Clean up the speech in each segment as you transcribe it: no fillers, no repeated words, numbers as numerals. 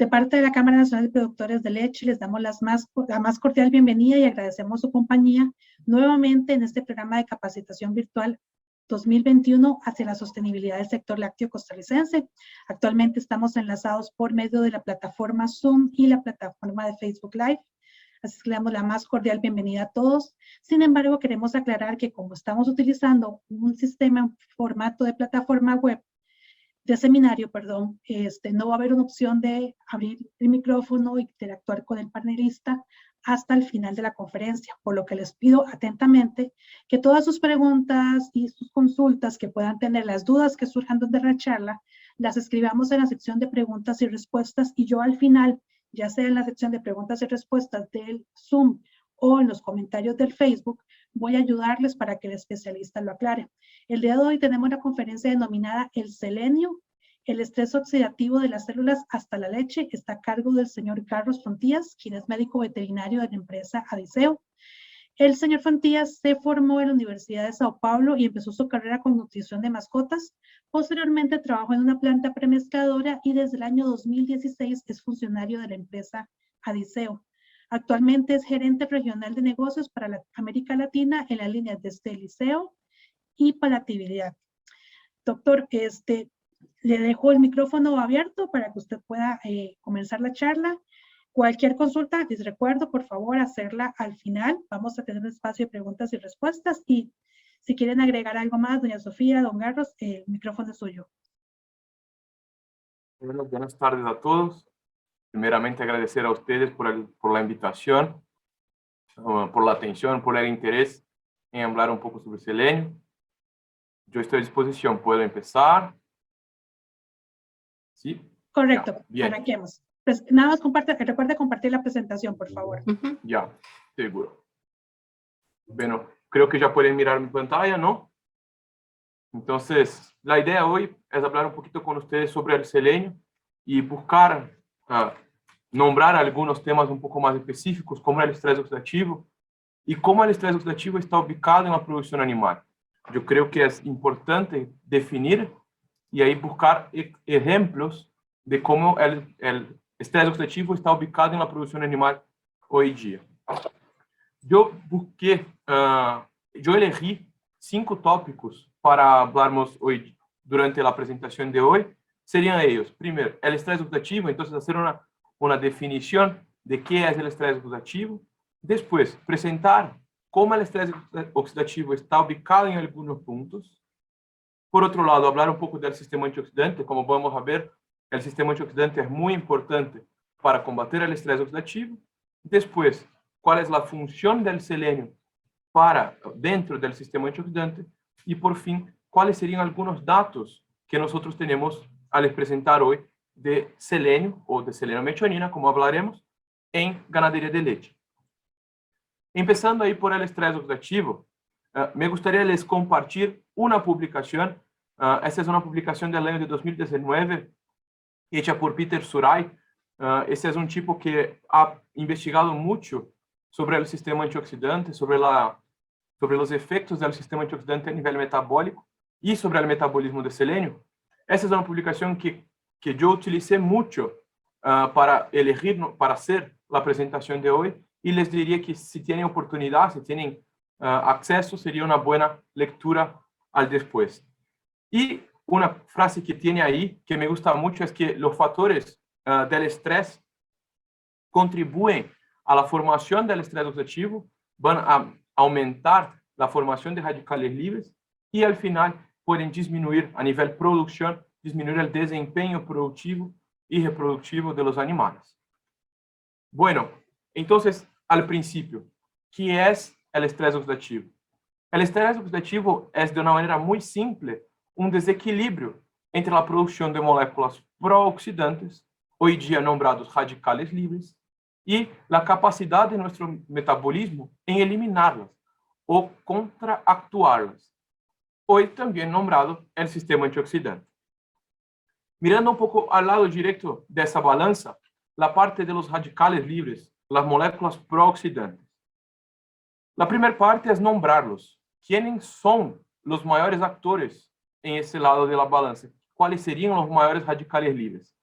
De parte de la Cámara Nacional de Productores de Leche, les damos la más cordial bienvenida y agradecemos su compañía nuevamente en este programa de capacitación virtual 2021 hacia la sostenibilidad del sector lácteo costarricense. Actualmente estamos enlazados por medio de la plataforma Zoom y la plataforma de Facebook Live. Así que le damos la más cordial bienvenida a todos. Sin embargo, queremos aclarar que como estamos utilizando un sistema en formato de plataforma web, de seminario, perdón, no va a haber una opción de abrir el micrófono e interactuar con el panelista hasta el final de la conferencia, por lo que les pido atentamente que todas sus preguntas y sus consultas que puedan tener, las dudas que surjan durante la charla, las escribamos en la sección de preguntas y respuestas y yo al final, ya sea en la sección de preguntas y respuestas del Zoom o en los comentarios del Facebook, voy a ayudarles para que el especialista lo aclare. El día de hoy tenemos una conferencia denominada El selenio, el estrés oxidativo de las células hasta la leche. Está a cargo del señor Carlos Fontías, quien es médico veterinario de la empresa Adiseo. El señor Fontías se formó en la Universidad de Sao Paulo y empezó su carrera con nutrición de mascotas. Posteriormente trabajó en una planta premezcladora y desde el año 2016 es funcionario de la empresa Adiseo. Actualmente es gerente regional de negocios para América Latina en las líneas de esterilizado y palatabilidad. Doctor, le dejo el micrófono abierto para que usted pueda comenzar la charla. Cualquier consulta, les recuerdo, por favor, hacerla al final. Vamos a tener un espacio de preguntas y respuestas. Y si quieren agregar algo más, doña Sofía, don Carlos, el micrófono es suyo. Bueno, buenas tardes a todos. Primeramente, agradecer a ustedes por la invitación, por la atención, por el interés en hablar un poco sobre selenio. Yo estoy a disposición. ¿Puedo empezar? ¿Sí? Correcto. Ya, bien. Arranquemos. Pues nada más recuerde compartir la presentación, por favor. Ya, seguro. Bueno, creo que ya pueden mirar mi pantalla, ¿no? Entonces, la idea hoy es hablar un poquito con ustedes sobre el selenio y buscar nombrar algunos temas un poco más específicos, como el estrés oxidativo y cómo el estrés oxidativo está ubicado en la producción animal. Yo creo que es importante definir y ahí buscar ejemplos de cómo el estrés oxidativo está ubicado en la producción animal hoy día. Yo elegí 5 tópicos para hablarmos hoy durante la presentación de hoy. Serían ellos, primero, el estrés oxidativo, entonces hacer una definición de qué es el estrés oxidativo. Después, presentar cómo el estrés oxidativo está ubicado en algunos puntos. Por otro lado, hablar un poco del sistema antioxidante. Como vamos a ver, el sistema antioxidante es muy importante para combatir el estrés oxidativo. Después, cuál es la función del selenio dentro del sistema antioxidante. Y por fin, cuáles serían algunos datos que nosotros tenemos al presentar hoy de selenio o de selenometionina, como hablaremos, en ganadería de leche. Empezando ahí por el estrés oxidativo, me gustaría les compartir una publicación. Esta es una publicación del año de 2019, hecha por Peter Surai. Este es un tipo que ha investigado mucho sobre el sistema antioxidante, sobre los efectos del sistema antioxidante a nivel metabólico y sobre el metabolismo de selenio. Esta es una publicación que yo utilicé mucho para elegir, para hacer la presentación de hoy, y les diría que si tienen oportunidad, si tienen acceso, sería una buena lectura al después. Y una frase que tiene ahí que me gusta mucho es que los factores del estrés contribuyen a la formación del estrés oxidativo, van a aumentar la formación de radicales libres y al final pueden disminuir a nivel producción, disminuir el desempeño productivo y reproductivo de los animales. Bueno, entonces, al principio, ¿qué es el estrés oxidativo? El estrés oxidativo es, de una manera muy simple, un desequilibrio entre la producción de moléculas prooxidantes, hoy día nombrados radicales libres, y la capacidad de nuestro metabolismo en eliminarlas o contraactuarlas, hoy también nombrado el sistema antioxidante. Mirando un poco al lado directo de esa balanza, la parte de los radicales libres, las moléculas prooxidantes. La primera parte es nombrarlos. ¿Quiénes son los mayores actores en ese lado de la balanza? ¿Cuáles serían los mayores radicales libres?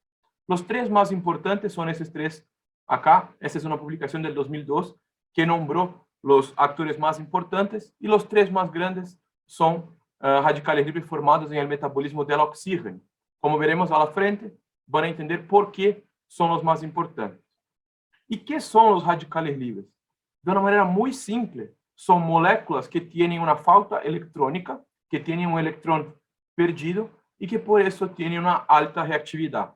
Los tres más importantes son esos tres acá. Esta es una publicación del 2002 que nombró los actores más importantes, y los tres más grandes son radicales libres formados en el metabolismo del oxígeno. Como veremos a la frente, van a entender por qué son los más importantes. ¿Y qué son los radicales libres? De una manera muy simple, son moléculas que tienen una falta electrónica, que tienen un electrón perdido y que por eso tienen una alta reactividad.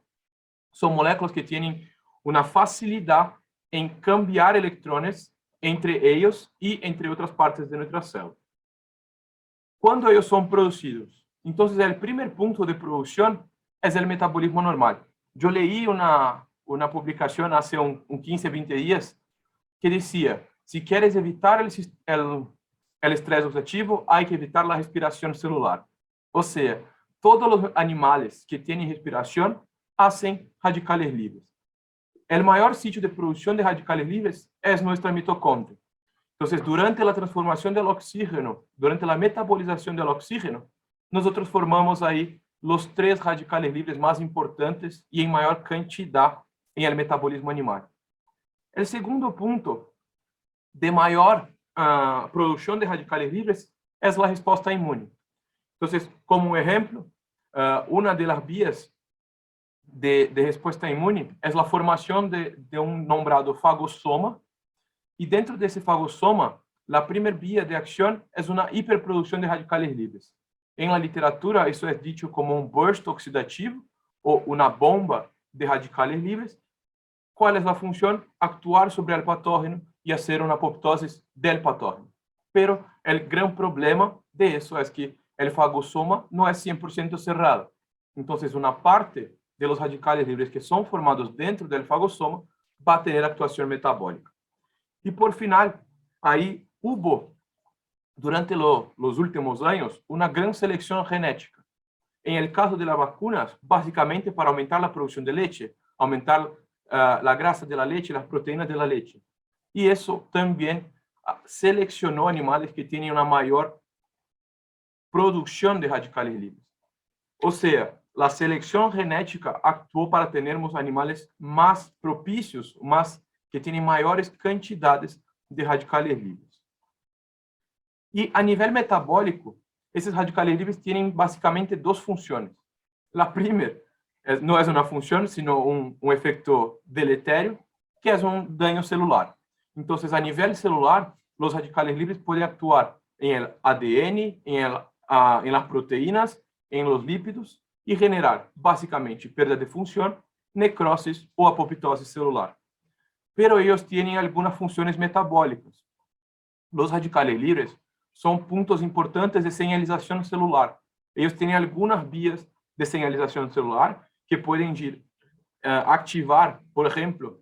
Son moléculas que tienen una facilidad en cambiar electrones entre ellos y entre otras partes de nuestra célula. Cuando ellos son producidos, entonces el primer punto de producción es el metabolismo normal. Yo leí una publicación hace un 15, 20 días que decía, si quieres evitar el estrés oxidativo, hay que evitar la respiración celular. O sea, todos los animales que tienen respiración hacen radicales libres. El mayor sitio de producción de radicales libres es nuestra mitocondria. Entonces, durante la transformación del oxígeno, durante la metabolización del oxígeno, nosotros formamos ahí los tres radicales libres más importantes y en mayor cantidad en el metabolismo animal. El segundo punto de mayor producción de radicales libres es la respuesta inmune. Entonces, como ejemplo, una de las vías de respuesta inmune es la formación de un nombrado fagosoma, y dentro de ese fagosoma, la primera vía de acción es una hiperproducción de radicales libres. En la literatura, eso es dicho como un burst oxidativo o una bomba de radicales libres. ¿Cuál es la función? Actuar sobre el patógeno y hacer una apoptosis del patógeno. Pero el gran problema de eso es que el fagosoma no es 100% cerrado. Entonces, una parte de los radicales libres que son formados dentro del fagosoma va a tener actuación metabólica. Y por final, ahí hubo, durante los últimos años, una gran selección genética. En el caso de las vacunas, básicamente para aumentar la producción de leche, aumentar la grasa de la leche, las proteínas de la leche. Y eso también seleccionó animales que tienen una mayor producción de radicales libres. O sea, la selección genética actuó para tenermos animales más propicios, que tienen mayores cantidades de radicales libres. Y a nivel metabólico, esos radicales libres tienen básicamente dos funciones. La primera no es una función, sino un efecto deletério, que es un daño celular. Entonces, a nivel celular, los radicales libres pueden actuar en el ADN, en las proteínas, en los lípidos, y generar, básicamente, pérdida de función, necrosis o apoptosis celular. Pero ellos tienen algunas funciones metabólicas. Los radicales libres son puntos importantes de señalización celular. Ellos tienen algunas vías de señalización celular que pueden activar, por ejemplo,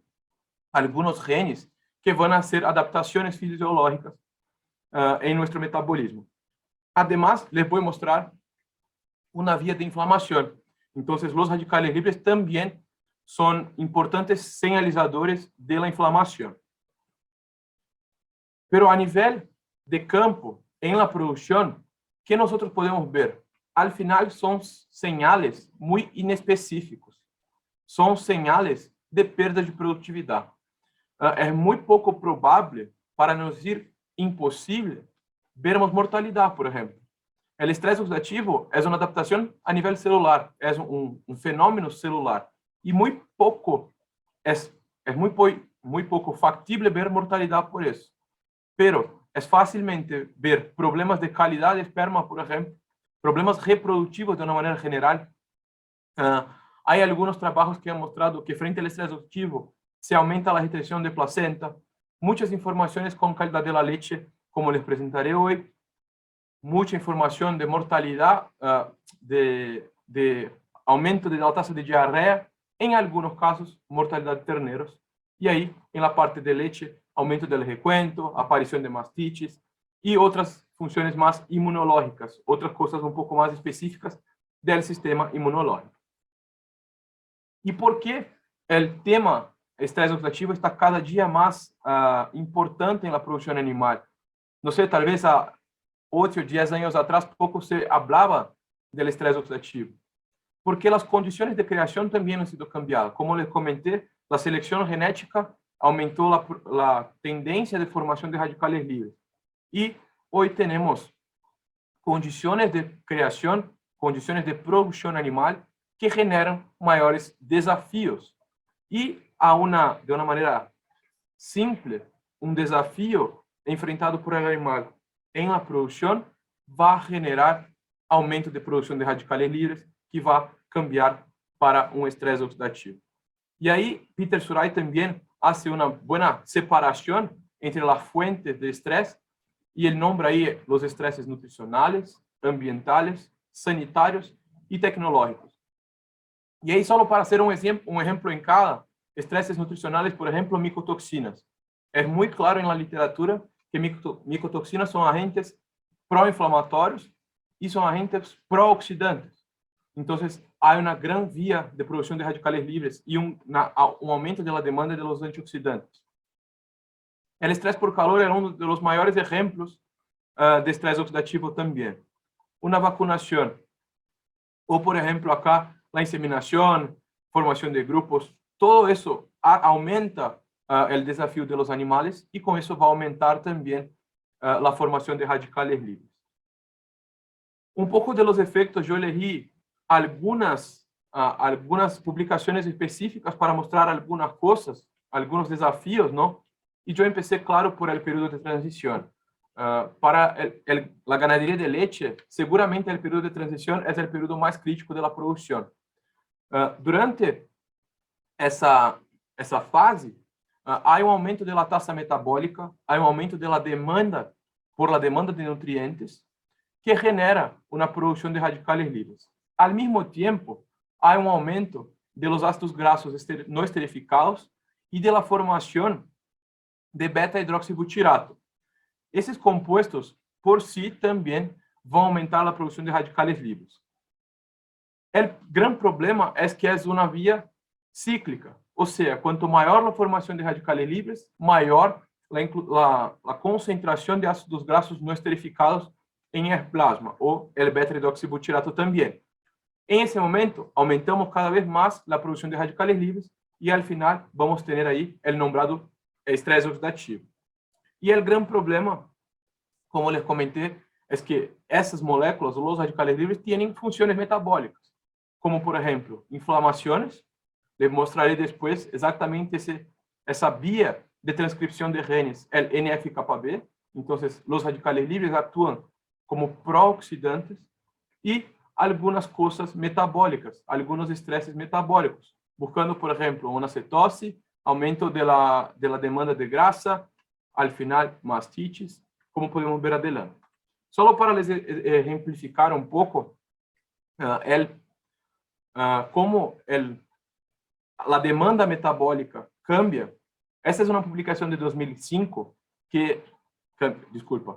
algunos genes que van a hacer adaptaciones fisiológicas en nuestro metabolismo. Además, les voy a mostrar una vía de inflamación. Entonces, los radicales libres también son importantes señalizadores de la inflamación. Pero a nivel de campo, en la producción, ¿qué nosotros podemos ver? Al final son señales muy inespecíficos. Son señales de pérdida de productividad. Es muy poco probable, para no decir imposible, vermos mortalidad, por ejemplo. El estrés oxidativo es una adaptación a nivel celular, es un fenómeno celular. Y muy poco, es muy poco factible ver mortalidad por eso. Pero es fácilmente ver problemas de calidad de esperma, por ejemplo, problemas reproductivos de una manera general. Hay algunos trabajos que han mostrado que frente al estrés oxidativo se aumenta la retención de placenta. Muchas informaciones con calidad de la leche, como les presentaré hoy. Mucha información de mortalidad, de aumento de la tasa de diarrea, en algunos casos, mortalidad de terneros. Y ahí, en la parte de leche, aumento del recuento, aparición de mastitis y otras funciones más inmunológicas, otras cosas un poco más específicas del sistema inmunológico. ¿Y por qué el tema estrés oxidativo está cada día más importante en la producción animal? No sé, tal vez a 8 o 10 años atrás poco se hablaba del estrés oxidativo. porque las condiciones de creación también han sido cambiadas. Como les comenté, la selección genética aumentó la tendencia de formación de radicales libres. Y hoy tenemos condiciones de creación, condiciones de producción animal que generan mayores desafíos. Y de una manera simple, un desafío enfrentado por el animal en la producción va a generar aumento de producción de radicales libres que va a cambiar para un estrés oxidativo. Y ahí Peter Surai también hace una buena separación entre las fuentes de estrés y él nombra ahí los estreses nutricionales, ambientales, sanitarios y tecnológicos. Y ahí solo para hacer un ejemplo en cada, estreses nutricionales, por ejemplo, micotoxinas. Es muy claro en la literatura que micotoxinas son agentes proinflamatorios y son agentes prooxidantes. Entonces, hay una gran vía de producción de radicales libres y un aumento de la demanda de los antioxidantes. El estrés por calor es uno de los mayores ejemplos de estrés oxidativo también. Una vacunación, o por ejemplo acá la inseminación, formación de grupos, todo eso aumenta el desafío de los animales y con eso va a aumentar también la formación de radicales libres. Un poco de los efectos, yo elegí algunas publicaciones específicas para mostrar algunas cosas, algunos desafíos, ¿no? Y yo empecé, claro, por el periodo de transición. Para la ganadería de leche, seguramente el periodo de transición es el periodo más crítico de la producción. Durante essa fase, há um aumento da taxa metabólica, há um aumento da demanda por la demanda de nutrientes, que genera uma produção de radicales livres. Al mesmo tempo, há um aumento de los ácidos grasos no esterificados e de la formação de beta-hidroxibutirato. Esses compuestos, por si, também vão aumentar a produção de radicales livres. O grande problema é que é uma via cíclica, ou seja, quanto maior a formação de radicales livres, maior a concentração de ácidos grasos não esterificados em el plasma, ou el beta-hidroxibutirato também. Em esse momento, aumentamos cada vez mais a produção de radicales livres e, al final, vamos ter aí o nombrado estresse oxidativo. E o grande problema, como les comentei, é que essas moléculas, os radicales livres, têm funções metabólicas, como, por exemplo, inflamações. Les mostraré depois exatamente essa via de transcrição de genes, o NF-κB. Então, os radicales livres atuam como prooxidantes e algumas coisas metabólicas, alguns estresses metabólicos, buscando, por exemplo, uma cetose, aumento de la demanda de grasa, al final, mastitis, como podemos ver adelante. Só para les exemplificar um pouco como a demanda metabólica cambia. Essa é uma publicação de 2005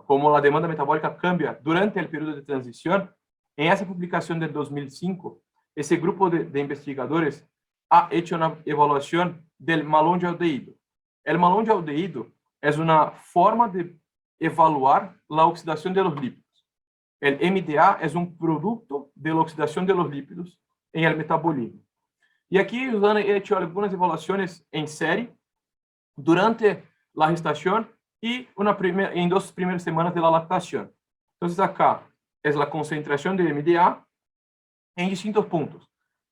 como a demanda metabólica cambia durante o período de transição. Em essa publicação de 2005, esse grupo de investigadores ha hecho uma evaluação do malondialdeído. O malondialdeído é uma forma de evaluar a oxidação de los lípidos. O MDA é um produto de la oxidação de los lípidos em el metabolismo. E aqui eles han hecho algumas evaluações em série durante a gestação e em 2 primeiras semanas de la lactação. Então, acá é a concentração de MDA em distintos pontos.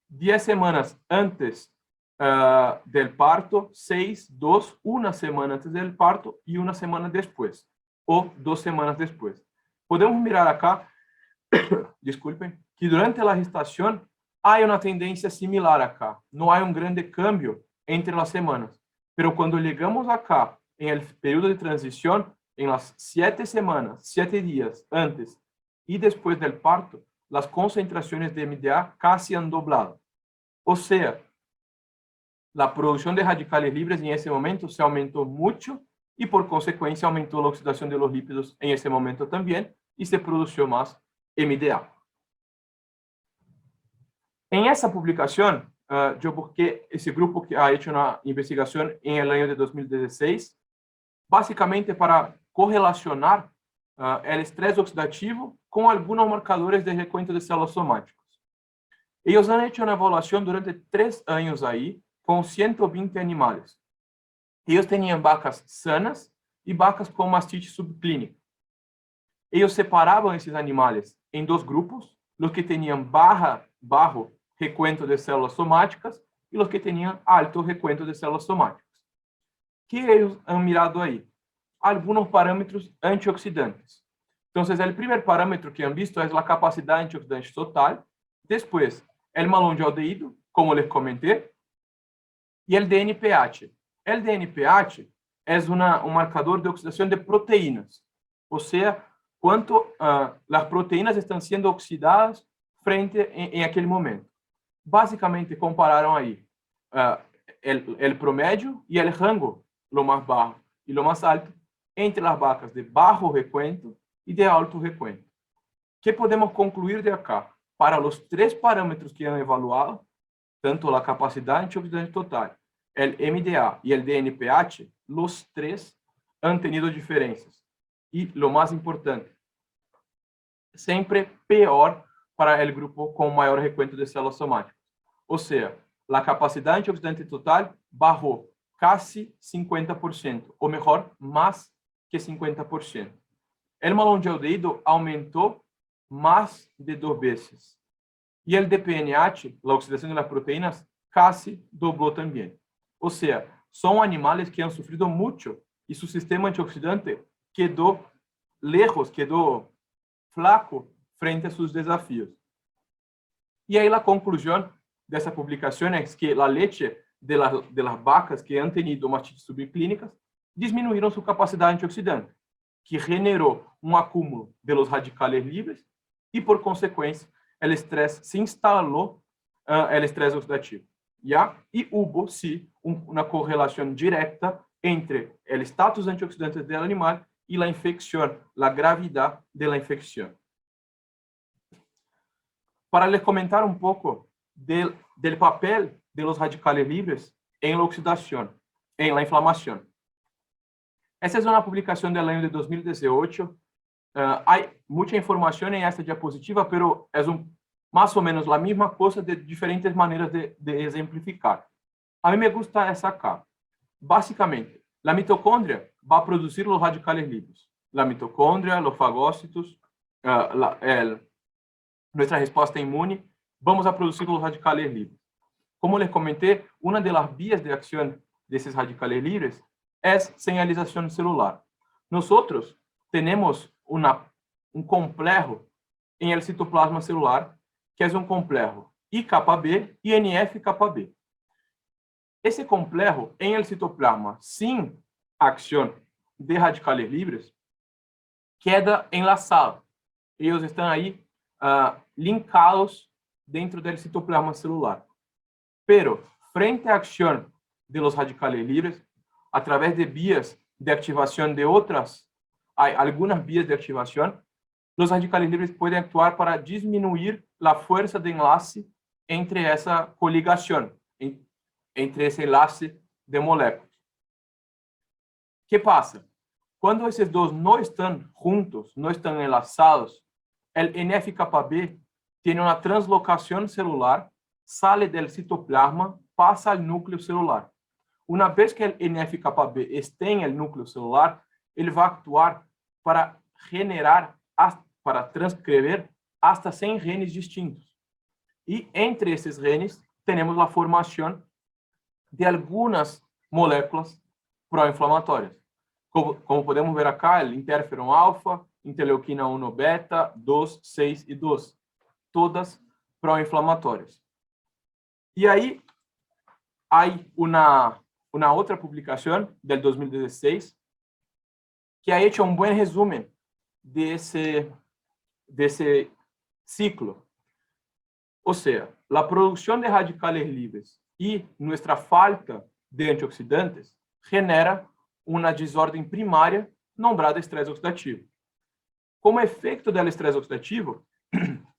10 semanas antes del parto, 6, 2, 1 semana antes del parto e 1 semana depois, ou 2 semanas depois. Podemos mirar acá, desculpem, que durante a gestação há uma tendência similar acá. Não há um grande cambio entre as semanas. Pero quando chegamos acá, em el período de transição, em las 7 semanas, 7 dias antes e depois del parto, as concentrações de MDA casi han doblado. Ou seja, a produção de radicales livres em esse momento se aumentou muito e, por consequência, aumentou a oxidação de los lípidos em esse momento também e se produziu mais MDA. Em essa publicação, eu busquei esse grupo que ha hecho uma investigação em el ano de 2016, basicamente para correlacionar o estresse oxidativo com alguns marcadores de recuento de células somáticas. Ellos han hecho una evaluación durante 3 años ahí con 120 animales. Ellos tenían vacas sanas y vacas con mastitis subclínica. Ellos separaban esos animales en 2 grupos, los que tenían bajo recuento de células somáticas y los que tenían alto recuento de células somáticas. ¿Qué ellos han mirado ahí? Algunos parámetros antioxidantes. Entonces, el primer parámetro que han visto es la capacidad antioxidante total. Después, el malondialdehído, como les comenté, y el DNPH. El DNPH es un marcador de oxidación de proteínas, o sea, cuánto las proteínas están siendo oxidadas frente en aquel momento. Básicamente compararon ahí el promedio y el rango, lo más bajo y lo más alto, entre las vacas de bajo recuento y de alto recuento. ¿Qué podemos concluir de acá? Para los 3 parámetros que han evaluado, tanto la capacidad antioxidante total, el MDA y el DNPH, los 3 han tenido diferencias. Y lo más importante, siempre peor para el grupo con mayor recuento de células somáticas. O sea, la capacidad antioxidante total bajó casi 50%, o mejor, más que 50%. El malondialdehído aumentó más de 2 veces. Y el DPNH, la oxidación de las proteínas, casi dobló también. O sea, son animales que han sufrido mucho y su sistema antioxidante quedó lejos, quedó flaco frente a sus desafíos. Y ahí la conclusión de esa publicación es que la leche de las vacas que han tenido mastitis subclínicas disminuyeron su capacidad antioxidante, que generó un acúmulo de los radicales libres y, por consecuencia, el estrés se instaló, el estrés oxidativo. ¿Ya? Y hubo, sí, una correlación directa entre el estatus antioxidante del animal y la infección, la gravedad de la infección. Para les comentar un poco del papel de los radicales libres en la oxidación, en la inflamación. Esta es una publicación del año de 2018. Hay mucha información en esta diapositiva, pero es más o menos la misma cosa de diferentes maneras de exemplificar. A mí me gusta esa acá. Básicamente, la mitocondria va a producir los radicales libres. La mitocondria, los fagócitos, nuestra respuesta inmune, vamos a producir los radicales libres. Como les comenté, una de las vías de acción de esos radicales libres es señalización celular. Nosotros tenemos un complejo en el citoplasma celular, que es un complejo I-kappa-B y NF-kappa-B. Ese complejo en el citoplasma sin acción de radicales libres queda enlazado. Ellos están ahí linkados dentro del citoplasma celular. Pero, frente à acción de los radicales libres, a través de vías de activación de otras, hay algunas vías de activación, los radicales libres pueden actuar para disminuir la fuerza de enlace entre esa coligación, entre ese enlace de moléculas. ¿Qué pasa? Cuando esos dos no están juntos, no están enlazados, el NF-kappa-B tiene una translocación celular, sale del citoplasma, pasa al núcleo celular. Una vez que el NF-kappa-B esté en el núcleo celular, él va a actuar para generar, para transcribir hasta 100 genes distintos. Y entre esos genes tenemos la formación de algunas moléculas proinflamatorias. Como podemos ver acá, el interferón alfa, interleuquina 1 beta, 2, 6 y 2. Todas proinflamatorias. Y ahí hay una otra publicación del 2016 que ha hecho un buen resumen de ese ciclo. O sea, la producción de radicales libres y nuestra falta de antioxidantes genera una desordem primária nombrada estresse oxidativo. Como efecto del estrés oxidativo,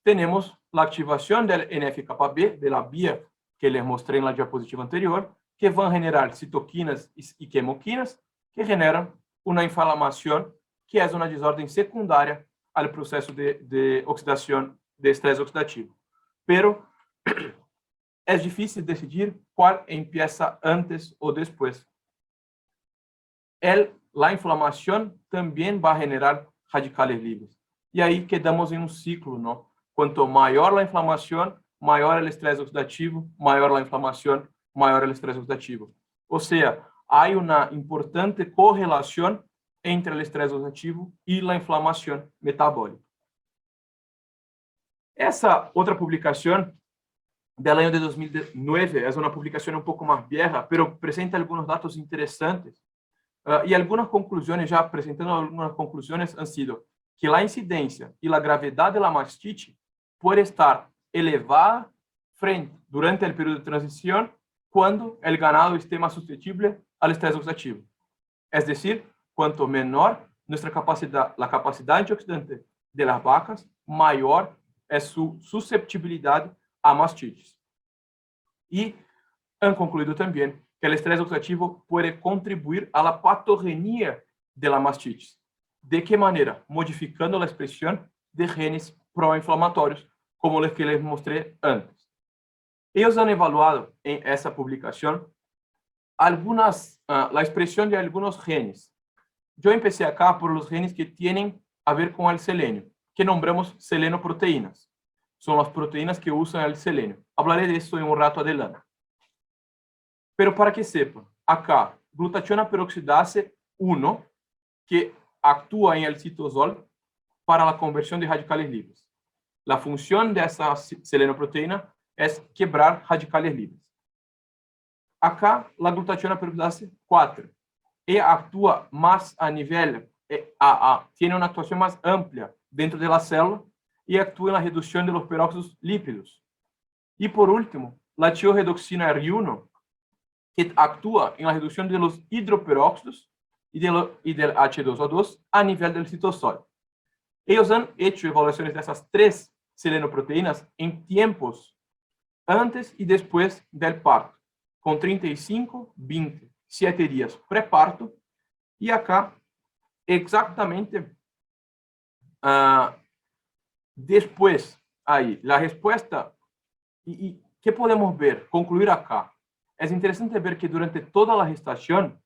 tenemos la activación del NF-kappa-B, de la vía que les mostré en la diapositiva anterior, que van a generar citoquinas y quimoquinas, que generan una inflamación, que es una desordem secundaria al proceso de oxidación, de estrés oxidativo. Pero es difícil decidir cuál empieza antes o después. La inflamación también va a generar radicales libres. Y ahí quedamos en un ciclo, ¿no? Cuanto mayor la inflamación, mayor el estrés oxidativo, mayor la inflamación, mayor el estrés oxidativo. O sea, hay una importante correlación entre el estrés oxidativo y la inflamación metabólica. Essa outra publicação del año de 2009 es una publicación un poco más vieja, pero presenta algunos datos interesantes. Y algunas conclusiones, ya presentando algunas conclusiones, han sido que la incidencia y la gravedad de la mastite puede estar elevada durante el periodo de transición cuando el ganado esté más susceptible al estrés oxidativo. Es decir, cuanto menor nuestra capacidad, la capacidad antioxidante de las vacas, mayor es su susceptibilidad a mastites. Y han concluido también que el estrés oxidativo puede contribuir a la patogenia de la mastitis. ¿De qué manera? Modificando la expresión de genes proinflamatorios, como los que les mostré antes. Ellos han evaluado en esa publicación la expresión de algunos genes. Yo empecé acá por los genes que tienen a ver con el selenio, que nombramos selenoproteínas. Son las proteínas que usan el selenio. Hablaré de eso en un rato adelante. Pero para que sepan, acá, glutationa peroxidase 1, que actúa en el citosol para la conversión de radicales libres. La función de esa selenoproteína es quebrar radicales libres. Acá, la glutationa peroxidase 4. Ella actúa más a nivel, tiene una actuación más amplia dentro de la célula y actúa en la reducción de los peróxidos lípidos. Y por último, la tioredoxina R1, que actúa en la reducción de los hidroperóxidos y del H2O2 a nivel del citosol. Ellos han hecho evaluaciones de esas 3 selenoproteínas en tiempos antes y después del parto, con 35, 20, 7 días preparto, y acá exactamente después, ahí, la respuesta, y ¿qué podemos ver? Concluir acá. Es interesante ver que durante toda la gestación,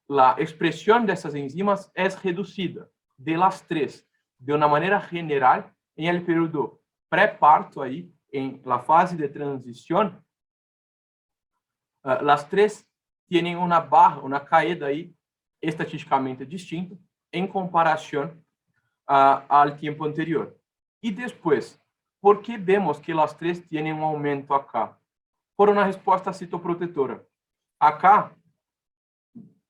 la expresión de esas enzimas es reducida de las 3, de una manera general, en el periodo preparto, ahí, en la fase de transición. Las 3 tienen una baja, una caída ahí, estatísticamente distinta, en comparación al tiempo anterior. Y después, ¿por qué vemos que las 3 tienen un aumento acá? Por una respuesta citoprotectora. Acá,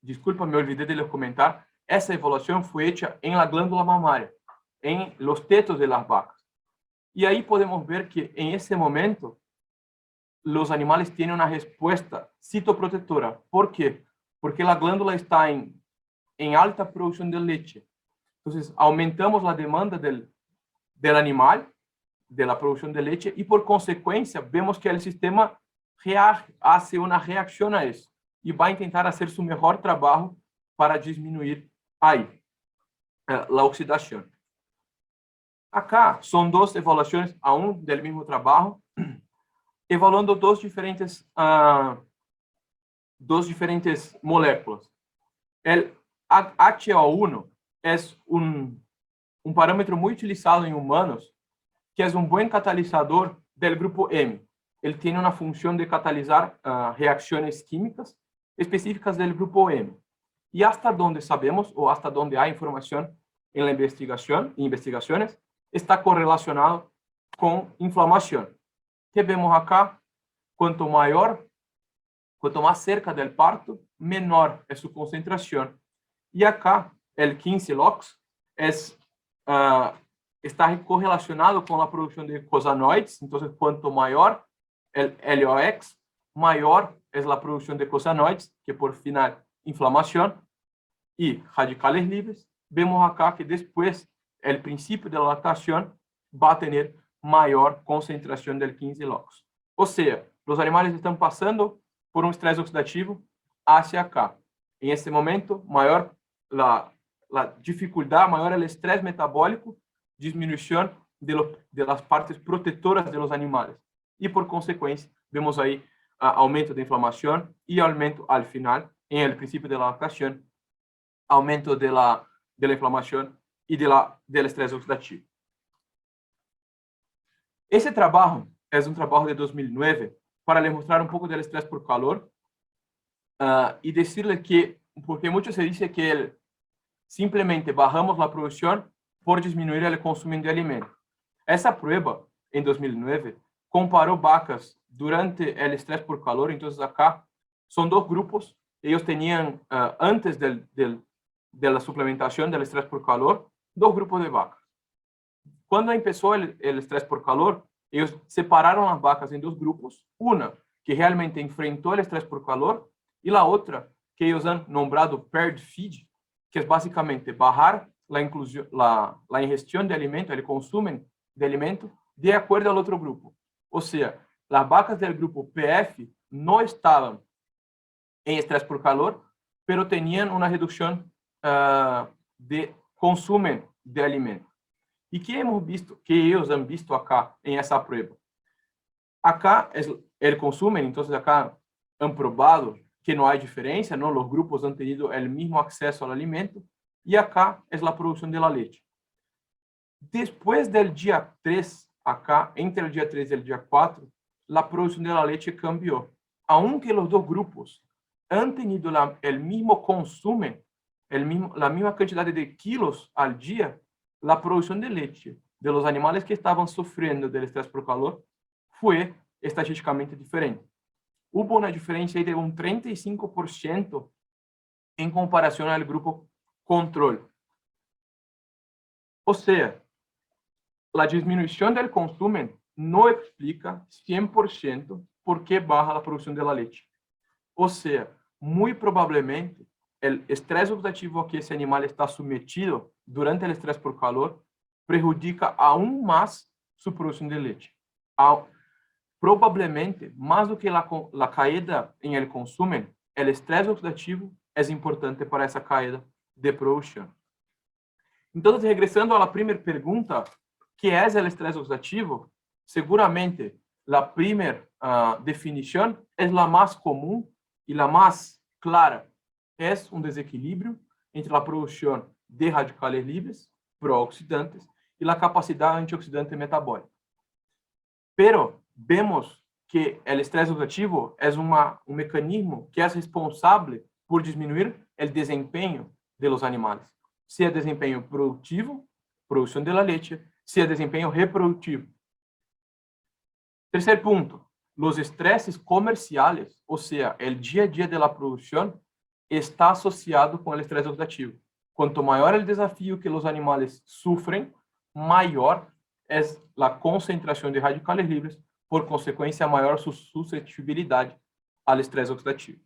disculpa, me olvidé de les comentar, esa evaluación fue hecha en la glándula mamaria, en los tetos de las vacas. Y ahí podemos ver que en ese momento los animales tienen una respuesta citoprotectora. ¿Por qué? Porque la glándula está en alta producción de leche. Entonces, aumentamos la demanda del animal, de la producción de leche, y por consecuencia vemos que el sistema hace una reacción a eso y va a intentar hacer su mejor trabajo para disminuir ahí la oxidación. Acá son 2 evaluaciones aún del mismo trabajo, evaluando dos diferentes moléculas. El HO1 es un parámetro muy utilizado en humanos, que es un buen catalizador del grupo M. Él tiene una función de catalizar reacciones químicas específicas del grupo M. Y hasta donde sabemos, o hasta donde hay información en la investigaciones, está correlacionado con inflamación. ¿Qué vemos acá? Cuanto más cerca del parto, menor es su concentración. Y acá, el 15-LOX está correlacionado con la producción de cosanoides. Entonces, cuanto mayor el LOX, mayor es la producción de cosanoides, que por final, inflamación y radicales libres. Vemos acá que después, el principio de la lactación va a tener mayor concentración del 15-LOX. O sea, los animales están pasando por un estrés oxidativo hacia acá. En este momento, mayor la dificultad, mayor el estrés metabólico, disminución de las partes protectoras de los animales. Y por consecuencia, vemos ahí aumento de inflamación y aumento al final, en el principio de la lactación, aumento de la inflamación y del estrés oxidativo. Ese trabajo es un trabajo de 2009 para les mostrar un poco del estrés por calor y decirles que, porque mucho se dice que simplemente bajamos la producción por disminuir el consumo de alimentos. Esa prueba, en 2009, comparó vacas durante el estrés por calor. Entonces acá son dos grupos. Ellos tenían, antes de la suplementación del estrés por calor, dos grupos de vacas. Cuando empezó el estrés por calor, ellos separaron las vacas en dos grupos. Una que realmente enfrentó el estrés por calor y la otra que ellos han nombrado paired feed, que es básicamente bajar la ingestión de alimento, el consumo de alimento, de acuerdo al otro grupo. O sea, las vacas del grupo PF no estaban en estrés por calor, pero tenían una reducción de consumo de alimento. ¿Y qué hemos visto? Que ellos han visto acá en esa prueba. Acá es el consumo, entonces acá han probado que no hay diferencia, ¿no? Los grupos han tenido el mismo acceso al alimento y acá es la producción de la leche. Después del día 3, acá, entre el día 3 y el día 4, la producción de la leche cambió. Aunque los dos grupos han tenido el mismo consumo, la misma cantidad de kilos al día, la producción de leche de los animales que estaban sufriendo del estrés por calor fue estadísticamente diferente. Hubo una diferencia de un 35% en comparación al grupo control. O sea, la disminución del consumo no explica 100% por qué baja la producción de la leche. O sea, muy probablemente el estrés oxidativo a que ese animal está sometido durante el estrés por calor perjudica aún más su producción de leche. Probablemente, más do que la caída en el consumo, el estrés oxidativo es importante para esa caída de producción. Entonces, regresando a la primera pregunta, ¿qué es el estrés oxidativo? Seguramente la primera definición es la más común y la más clara. Es un desequilibrio entre la producción de radicales libres, prooxidantes, y la capacidad antioxidante metabólica. Pero vemos que el estrés oxidativo es un mecanismo que es responsable por disminuir el desempeño de los animales, sea desempeño productivo, producción de la leche, sea desempeño reproductivo. Tercer punto, los estreses comerciales, o sea, el día a día de la producción, está asociado con el estrés oxidativo. Cuanto mayor el desafío que los animales sufren, mayor es la concentración de radicales libres, por consecuencia, mayor su susceptibilidad al estrés oxidativo.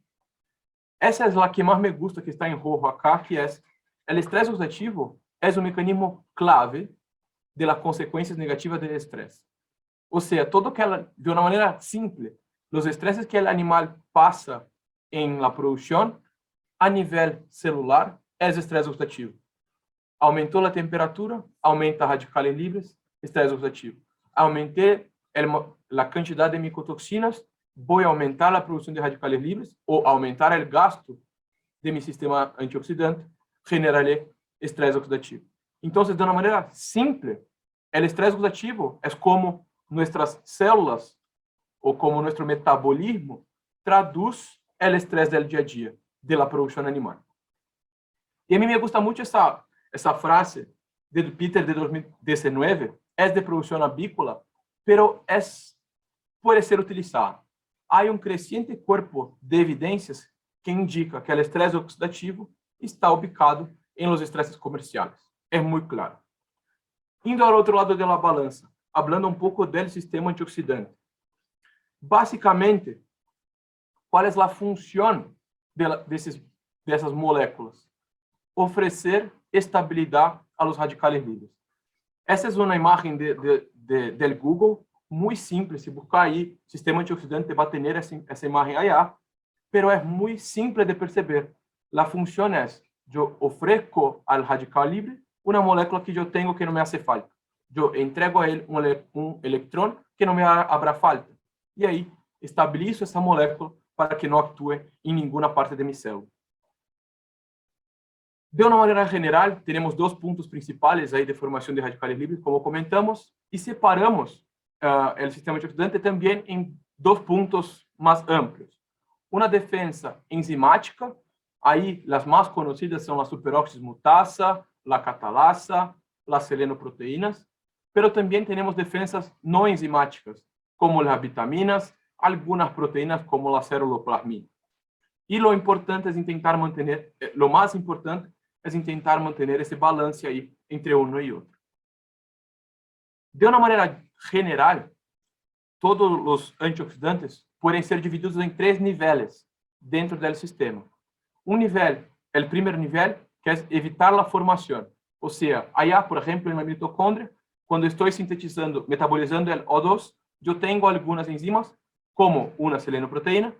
Esa es la que más me gusta, que está en rojo acá, que es el estrés oxidativo es un mecanismo clave de las consecuencias negativas del estrés. O sea, de una manera simple, los estreses que el animal pasa en la producción a nivel celular es estrés oxidativo. Aumentou la temperatura, aumenta radicales libres, estrés oxidativo. Aumenté la cantidad de micotoxinas, voy a aumentar la producción de radicales libres o aumentar el gasto de mi sistema antioxidante, generaré estrés oxidativo. Entonces, de una manera simple, el estrés oxidativo es como nuestras células o como nuestro metabolismo traduce el estrés del día a día de la producción animal. Y a mí me gusta mucho esa frase de Peter de 2019, es de producción avícola, pero puede ser utilizada. Hay un creciente cuerpo de evidencias que indica que el estrés oxidativo está ubicado en los estreses comerciales. Es muy claro. Indo al otro lado de la balanza, hablando un poco del sistema antioxidante. Básicamente, ¿cuál es la función de esas moléculas? Ofrecer estabilidad a los radicales libres. Essa é uma imagem del Google, muito simples. Se buscar aí, sistema antioxidante, va a tener essa imagem allá, pero é muito simples de perceber. A função é, eu ofereço ao radical livre uma molécula que eu tenho que não me hace falta. yo entrego a él un electrón que no me habrá falta. Y ahí estabilizo esa molécula para que no actúe en ninguna parte de mi célula. De una manera general, tenemos dos puntos principales ahí de formación de radicales libres, como comentamos, y separamos el sistema antioxidante también en dos puntos más amplios. Una defensa enzimática, ahí las más conocidas son la superoxismutasa, la catalasa, las selenoproteínas, pero también tenemos defensas no enzimáticas, como las vitaminas, algunas proteínas como la ceruloplasmina. Y lo importante es intentar mantener, lo más importante es intentar mantener ese balance ahí entre uno y otro. De una manera general, todos los antioxidantes pueden ser divididos en 3 niveles dentro del sistema. Un nivel, el primer nivel, que es evitar la formación. O sea, allá, por ejemplo, en la mitocondria, cuando estoy sintetizando, metabolizando el O2, yo tengo algunas enzimas, como una selenoproteína,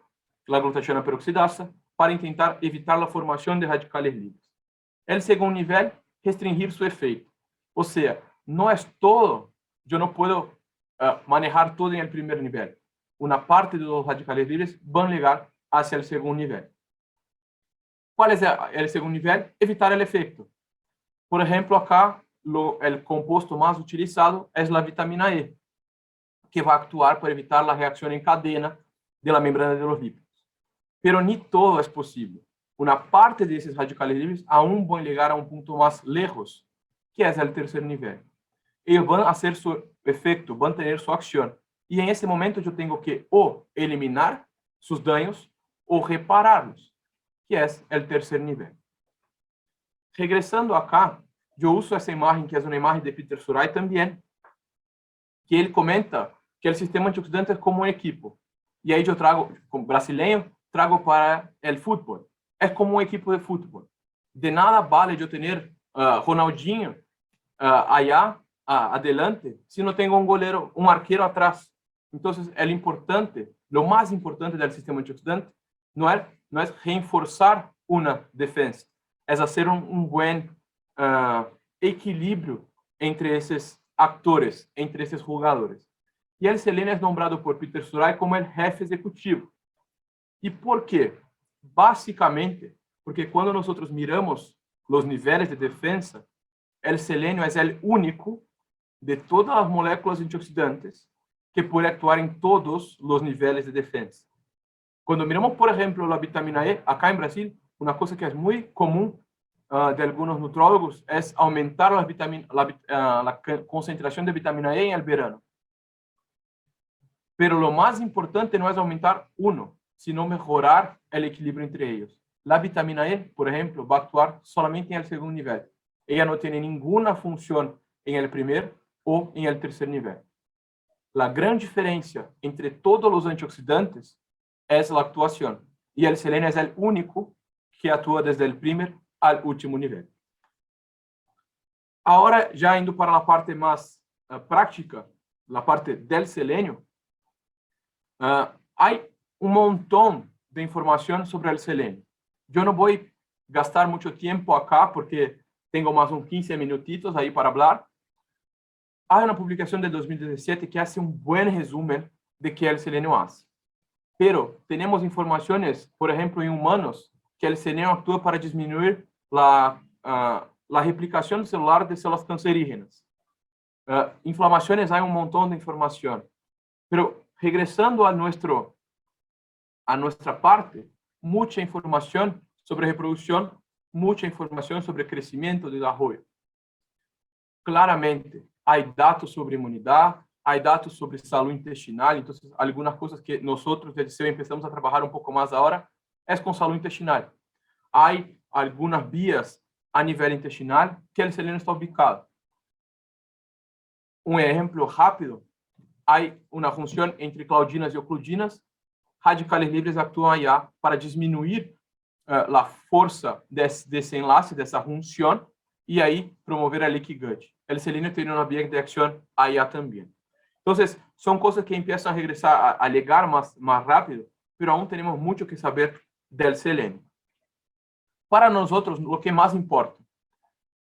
la glutationa peroxidasa, para intentar evitar la formación de radicales libres. El segundo nivel, restringir su efecto. O sea, no es todo, yo no puedo manejar todo en el primer nivel. Una parte de los radicales libres van a llegar hacia el segundo nivel. ¿Cuál es el segundo nivel? Evitar el efecto. Por ejemplo, acá el compuesto más utilizado es la vitamina E, que va a actuar para evitar la reacción en cadena de la membrana de los lípidos. Pero ni todo es posible. Una parte de esos radicales libres aún van a llegar a un punto más lejos, que es el tercer nivel. Ellos van a hacer su efecto, van a tener su acción. Y en ese momento yo tengo que o eliminar sus daños o repararlos, que es el tercer nivel. Regresando acá, yo uso esa imagen, que es una imagen de Peter Suray también, que él comenta que el sistema antioxidante es como un equipo. Y ahí yo trago, como brasileño, trago para el fútbol. Es como un equipo de fútbol. De nada vale yo tener Ronaldinho allá adelante si no tengo un golero, un arquero atrás. Entonces, lo más importante del sistema antioxidante no es reforzar una defensa, es hacer un buen equilibrio entre esos actores, entre esos jugadores. Y el selenio es nombrado por Peter Suray como el jefe ejecutivo. ¿Y por qué? Básicamente, porque cuando nosotros miramos los niveles de defensa, el selenio es el único de todas las moléculas antioxidantes que puede actuar en todos los niveles de defensa. Cuando miramos, por ejemplo, la vitamina E, acá en Brasil, una cosa que es muy común de algunos nutrólogos es aumentar la concentración de vitamina E en el verano. Pero lo más importante no es aumentar uno, sino mejorar el equilibrio entre ellos. La vitamina E, por ejemplo, va a actuar solamente en el segundo nivel. Ella no tiene ninguna función en el primer o en el tercer nivel. La gran diferencia entre todos los antioxidantes es la actuación. Y el selenio es el único que actúa desde el primer al último nivel. Ahora, ya indo para la parte más práctica, la parte del selenio, hay un montón de información sobre el selenio. Yo no voy a gastar mucho tiempo acá porque tengo más unos 15 minutitos ahí para hablar. Hay una publicación de 2017 que hace un buen resumen de qué el selenio hace. Pero tenemos informaciones, por ejemplo, en humanos, que el selenio actúa para disminuir la replicación celular de células cancerígenas. Inflamaciones, hay un montón de información. Pero regresando a nuestra parte, mucha información sobre reproducción, mucha información sobre crecimiento, desarrollo. Claramente, hay datos sobre inmunidad, hay datos sobre salud intestinal, entonces algunas cosas que nosotros de Liceo empezamos a trabajar un poco más ahora es con salud intestinal. Hay algunas vías a nivel intestinal que el selenio está ubicado. Un ejemplo rápido, hay una función entre claudinas y ocludinas. Radicales libres actúan allá para disminuir la fuerza de ese enlace, de esa función, y ahí promover el leaky gut. El selenio tiene una vía de acción allá también. Entonces, son cosas que empiezan a regresar, a llegar más rápido, pero aún tenemos mucho que saber del selenio. Para nosotros, lo que más importa,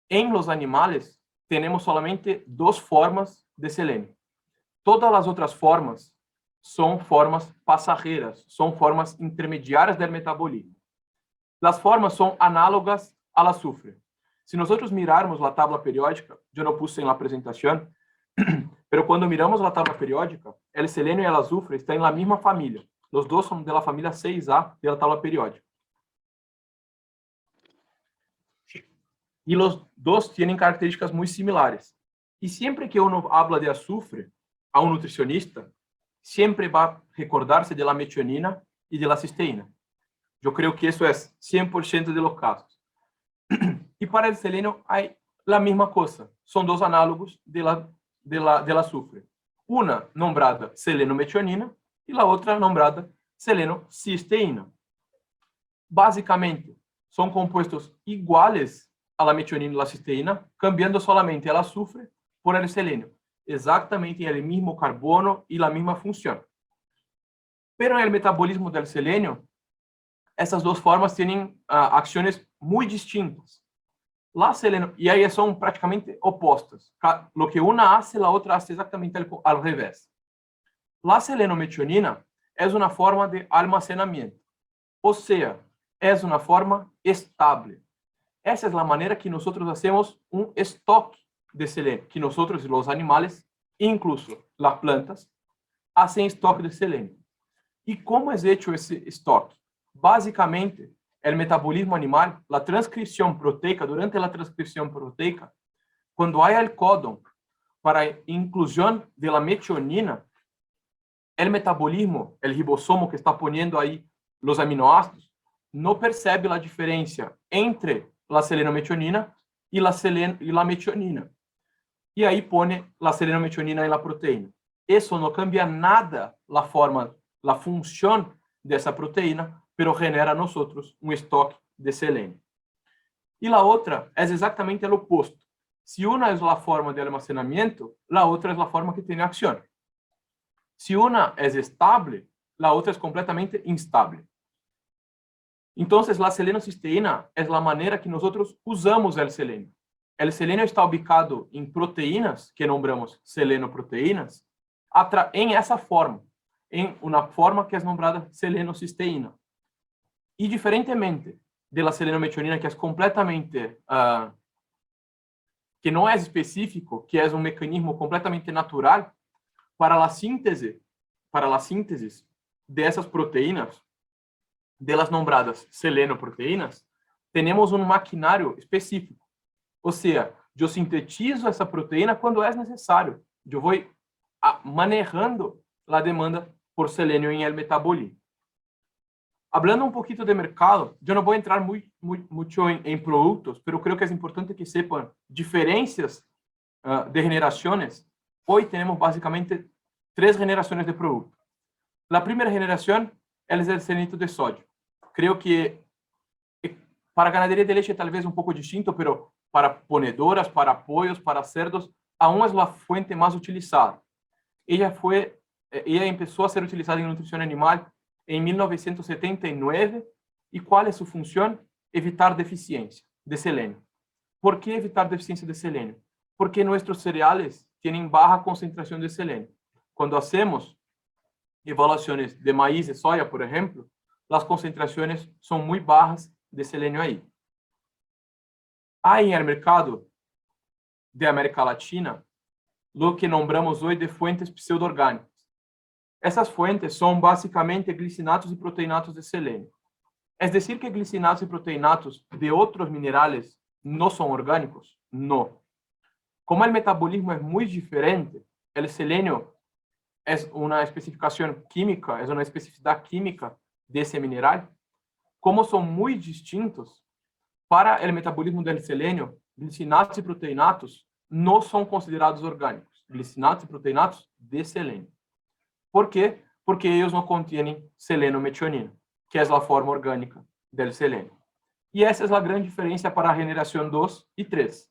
en los animales, tenemos solamente dos formas de selenio. Todas las otras formas son formas pasajeras, son formas intermediárias del metabolismo. Las formas son análogas al azufre. Si nosotros mirarmos la tabla periódica, yo no puse en la presentación, pero cuando miramos la tabla periódica, el selenio y el azufre están en la misma familia. Los dos son de la familia 6A de la tabla periódica. Y los dos tienen características muy similares. Y siempre que uno habla de azufre a un nutricionista, siempre va a recordarse de la metionina y de la cisteína. Yo creo que eso es 100% de los casos. Y para el selenio hay la misma cosa. Son dos análogos del azufre. Una nombrada selenometionina y la otra nombrada selenocisteína. Básicamente, son compuestos iguales a la metionina y la cisteína, cambiando solamente el azufre por el selenio. Exactamente el mismo carbono y la misma función. Pero en el metabolismo del selenio, essas duas formas têm ações muito distintas. La seleno, e aí são praticamente opostas. Lo que uma hace, a outra hace exatamente al revés. La selenometionina é uma forma de almacenamento, ou seja, é uma forma estável. Essa é a maneira que nós hacemos estoque de selenio, que nós, os animais, incluso as plantas, hacen estoque de selenio. E como é hecho esse estoque? Básicamente, el metabolismo animal, la transcripción proteica, durante la transcripción proteica, cuando hay el códon para inclusión de la metionina, el metabolismo, el ribosomo que está poniendo ahí los aminoácidos, no percebe la diferencia entre la selenometionina y la metionina. Y ahí pone la selenometionina en la proteína. Eso no cambia nada la forma, la función de esa proteína, pero genera a nosotros estoque de selenio. E a outra é exatamente o oposto. Se uma é a forma de almacenamento, a outra é a forma que tem ação. Se uma é estável, a outra é completamente instável. Então, a selenocisteína é a maneira que nós usamos o selenio. O selenio está ubicado em proteínas, que nombramos selenoproteínas, em essa forma, em uma forma que é nombrada selenocisteína. E diferentemente de la selenometionina, que é completamente, que não é específico, que é um mecanismo completamente natural, para a síntese dessas proteínas, delas nombradas selenoproteínas, temos maquinário específico. Ou seja, eu sintetizo essa proteína quando é necessário. Eu vou manejando a demanda por selenio em el metabolismo. Hablando un poquito de mercado, yo no voy a entrar mucho en productos, pero creo que es importante que sepan diferencias de generaciones. Hoy tenemos básicamente 3 generaciones de productos. La primera generación es el selenito de sodio. Creo que para ganadería de leche tal vez un poco distinto, pero para ponedoras, para pollos, para cerdos, aún es la fuente más utilizada. Ella empezó a ser utilizada en nutrición animal em 1979, e qual é sua função? Evitar deficiência de selênio. Por que evitar deficiência de selênio? Porque nossos cereais têm baixa concentração de selênio. Quando hacemos evaluações de maíz e soja, por exemplo, as concentrações são muito baixas de selênio aí. Há em mercado de América Latina o que nombramos hoje de fuentes pseudo-orgânicas. Essas fuentes são basicamente glicinatos e proteinatos de selênio. É dizer que glicinatos e proteinatos de outros minerais não são orgânicos? Não. Como o metabolismo é muito diferente, o selênio é uma especificação química, é uma especificidade química desse mineral. Como são muito distintos, para o metabolismo do selênio, glicinatos e proteinatos não são considerados orgânicos. Glicinatos e proteinatos de selênio. Por quê? Porque eles não contêm selenometionina, que é a forma orgânica do selênio. E essa é a grande diferença para a generação 2 e 3.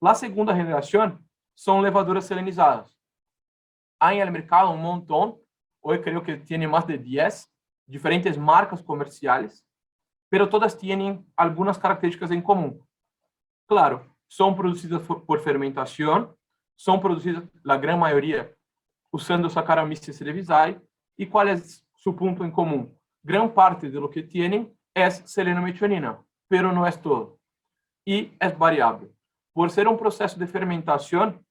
A segunda geração são levaduras selenizadas. Há no mercado um montão, hoje creio que tem mais de 10 diferentes marcas comerciais, pero todas têm algumas características em comum. Claro, son producidas por fermentación, son producidas, la gran mayoría, usando Saccharomyces cerevisiae. ¿Y cuál es su punto en común? Gran parte de lo que tienen es selenometionina, pero no es todo. Y es variable. Por ser un proceso de fermentación,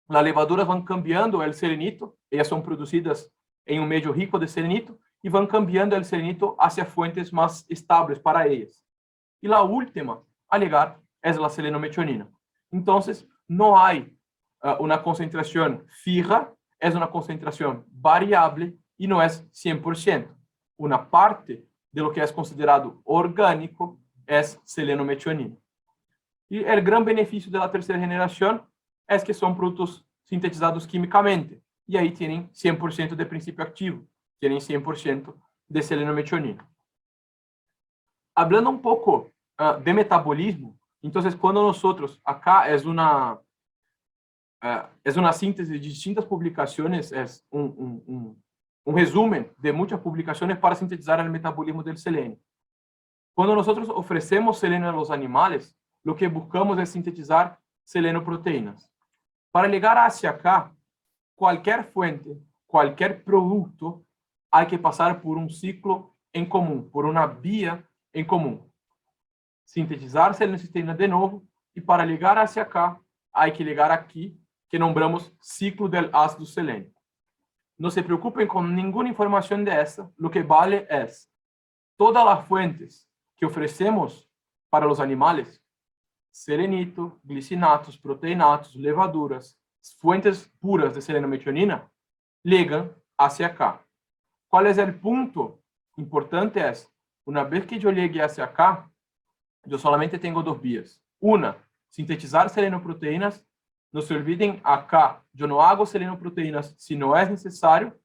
las levaduras van cambiando el selenito, ellas son producidas en un medio rico de selenito, y van cambiando el selenito hacia fuentes más estables para ellas. Y la última a llegar es la selenometionina. Entonces, no hay una concentración fija, es una concentración variable y no es 100%. Una parte de lo que es considerado orgánico es selenometionina. Y el gran beneficio de la tercera generación es que son productos sintetizados químicamente. Y ahí tienen 100% de principio activo, tienen 100% de selenometionina. Hablando un poco de metabolismo, entonces cuando nosotros, acá es una síntesis de distintas publicaciones, es un resumen de muchas publicaciones para sintetizar el metabolismo del selenio. Cuando nosotros ofrecemos selenio a los animales, lo que buscamos es sintetizar selenoproteínas. Para llegar hacia acá, cualquier fuente, cualquier producto, hay que pasar por un ciclo en común, por una vía en común. Sintetizar selenocisteína de nuevo, y para llegar hacia acá, hay que llegar aquí, que nombramos ciclo del ácido selenio. No se preocupen con ninguna información de esta, lo que vale es todas las fuentes que ofrecemos para los animales, selenito, glicinatos, proteinatos, levaduras, fuentes puras de selenometionina, llegan hacia acá. ¿Cuál es el punto importante? Es, una vez que yo llegue hacia acá, yo solamente tengo dos vías. Una, sintetizar selenoproteínas. No se olviden, acá yo no hago selenoproteínas si no es necesario.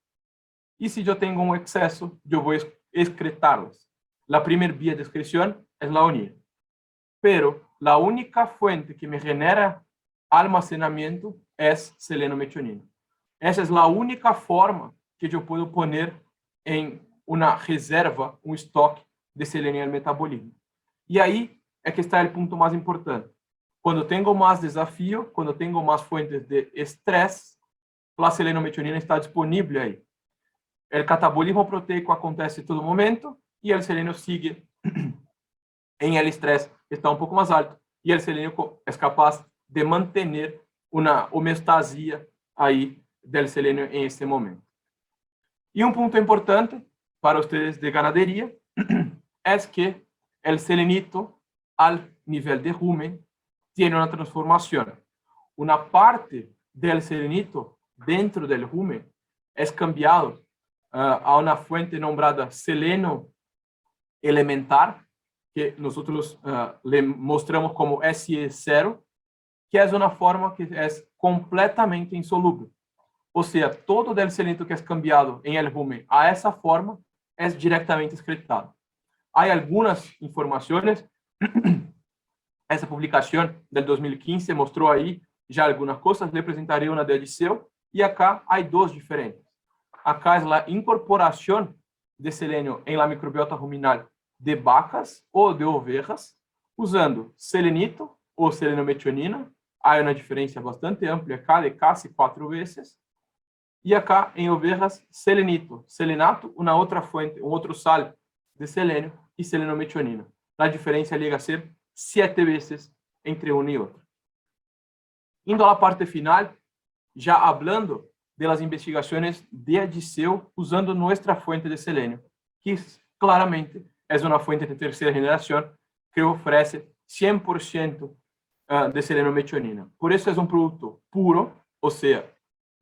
Y si yo tengo un exceso, yo voy a excretarlas. La primera vía de excreción es la orina. Pero la única fuente que me genera almacenamiento es selenometionina. Esa es la única forma que yo puedo poner en una reserva, un stock de selenio en el metabolismo. Y ahí es que está el punto más importante. Cuando tengo más desafío, cuando tengo más fuentes de estrés, la selenometionina está disponible ahí. El catabolismo proteico acontece en todo momento y el selenio sigue en el estrés, está un poco más alto, y el selenio es capaz de mantener una homeostasia ahí del selenio en este momento. Y un punto importante para ustedes de ganadería es que el selenito al nivel de rumen tiene una transformación. Una parte del selenito dentro del rumen es cambiado a una fuente nombrada seleno elementar, que nosotros le mostramos como SE0, que es una forma que es completamente insoluble. O sea, todo del selenito que es cambiado en el rumen a esa forma es directamente excretado. Hay algunas informaciones, esa publicación del 2015 mostró ahí ya algunas cosas, le presentaré una de Odiseo, y acá hay dos diferentes. Acá es la incorporación de selenio en la microbiota ruminal de vacas o de ovejas, usando selenito o selenometionina. Hay una diferencia bastante amplia acá, de casi 4 veces. Y acá en ovejas, selenito, selenato, una otra fuente, un otro sal de selenio, y selenometionina. La diferencia llega a ser 7 veces entre una y otra. Indo a la parte final, ya hablando de las investigaciones de Odiseo usando nuestra fuente de selenio, que claramente es una fuente de tercera generación que ofrece 100% de selenometionina. Por eso es un producto puro, o sea,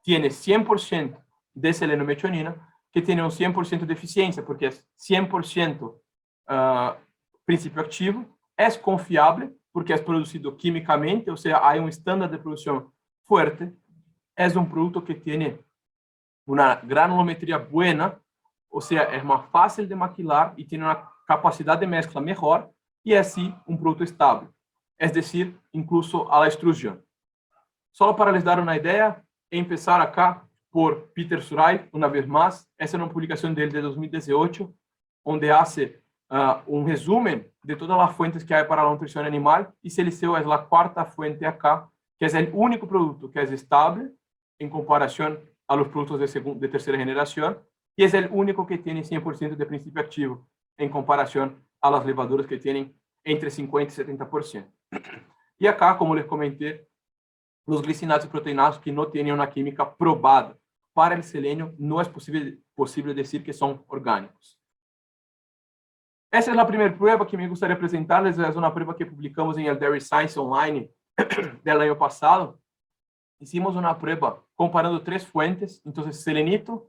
tiene 100% de selenometionina, que tiene un 100% de eficiencia, porque es 100% principio activo, es confiable, porque es producido químicamente, o sea, hay un estándar de producción fuerte, es un producto que tiene una granulometría buena, o sea, es más fácil de maquilar y tiene una capacidad de mezcla mejor, y así un producto estable, es decir, incluso a la extrusión. Solo para les dar una idea, empezar acá por Peter Surai, una vez más, esa es una publicación de él de 2018, donde hace un resumen de todas las fuentes que hay para la nutrición animal, y Seliceo es la cuarta fuente acá, que es el único producto que es estable en comparación a los productos de tercera generación, y es el único que tiene 100% de principio activo en comparación a las levaduras que tienen entre 50 y 70%. Y acá, como les comenté, los glicinados y proteinados que no tienen una química probada para el selenio, no es posible decir que son orgánicos. Essa é a primeira prueba que me gostaria de apresentar-lhes. É uma prueba que publicamos em el Dairy Science Online del ano passado. Hicimos uma prueba comparando 3 fuentes. Então, selenito,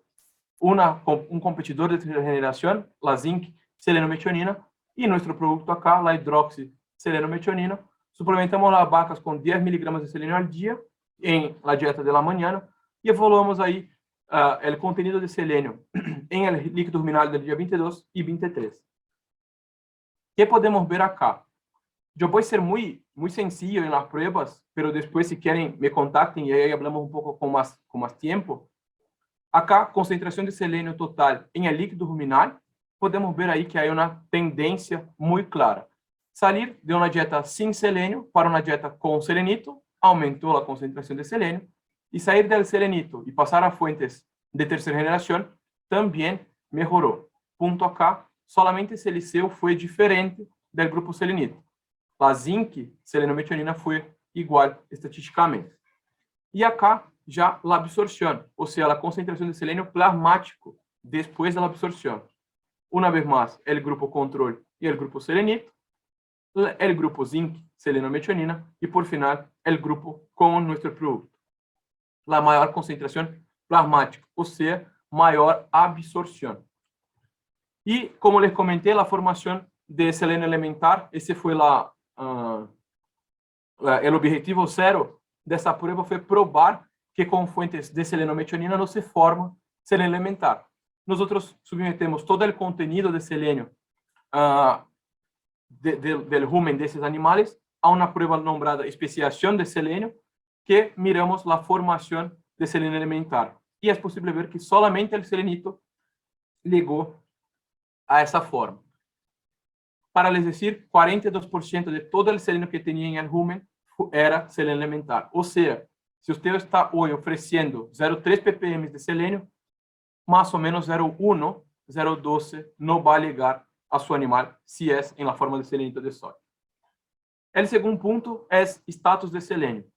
um competidor de terceira geração, la zinc selenometionina, e nosso produto acá, la hidroxiselenometionina. Suplementamos as vacas com 10 miligramas de selenio al dia em la dieta de la manhã e evaluamos aí o contenido de selenio em el líquido ruminal do dia 22 e 23. ¿Qué podemos ver acá? Yo voy a ser muy sencillo en las pruebas, pero después si quieren me contacten y ahí hablamos un poco con más tiempo. Acá, concentración de selenio total en el líquido ruminal, podemos ver ahí que hay una tendencia muy clara. Salir de una dieta sin selenio para una dieta con selenito, aumentó la concentración de selenio, y salir del selenito y pasar a fuentes de tercera generación, también mejoró. Punto acá. Solamente Seliceo foi diferente do grupo selenito. A zinc selenometionina foi igual estatisticamente. E acá já a absorção, ou seja, a concentração de selênio plasmático depois da absorção. Uma vez mais, o grupo controle e o grupo selenito, o grupo zinc selenometionina e, por final, o grupo com nosso produto. A maior concentração plasmática, ou seja, maior absorção. Y como les comenté, la formación de selenio elementar, ese fue el objetivo cero de esa prueba, fue probar que con fuentes de selenometionina no se forma selenio elementar. Nosotros submetemos todo el contenido de selenio del rumen de esos animales a una prueba nombrada especiación de selenio, que miramos la formación de selenio elementar. Y es posible ver que solamente el selenito llegó a essa forma. Para les decir, 42% de todo o selenio que tinha em el rumen era selenio elementar. Ou seja, se você está hoje oferecendo 0,3 ppm de selenio, mais ou menos 0,1, 0,12 não vai chegar a seu animal se é em la forma de selenito de soja. O segundo ponto é status de selenio.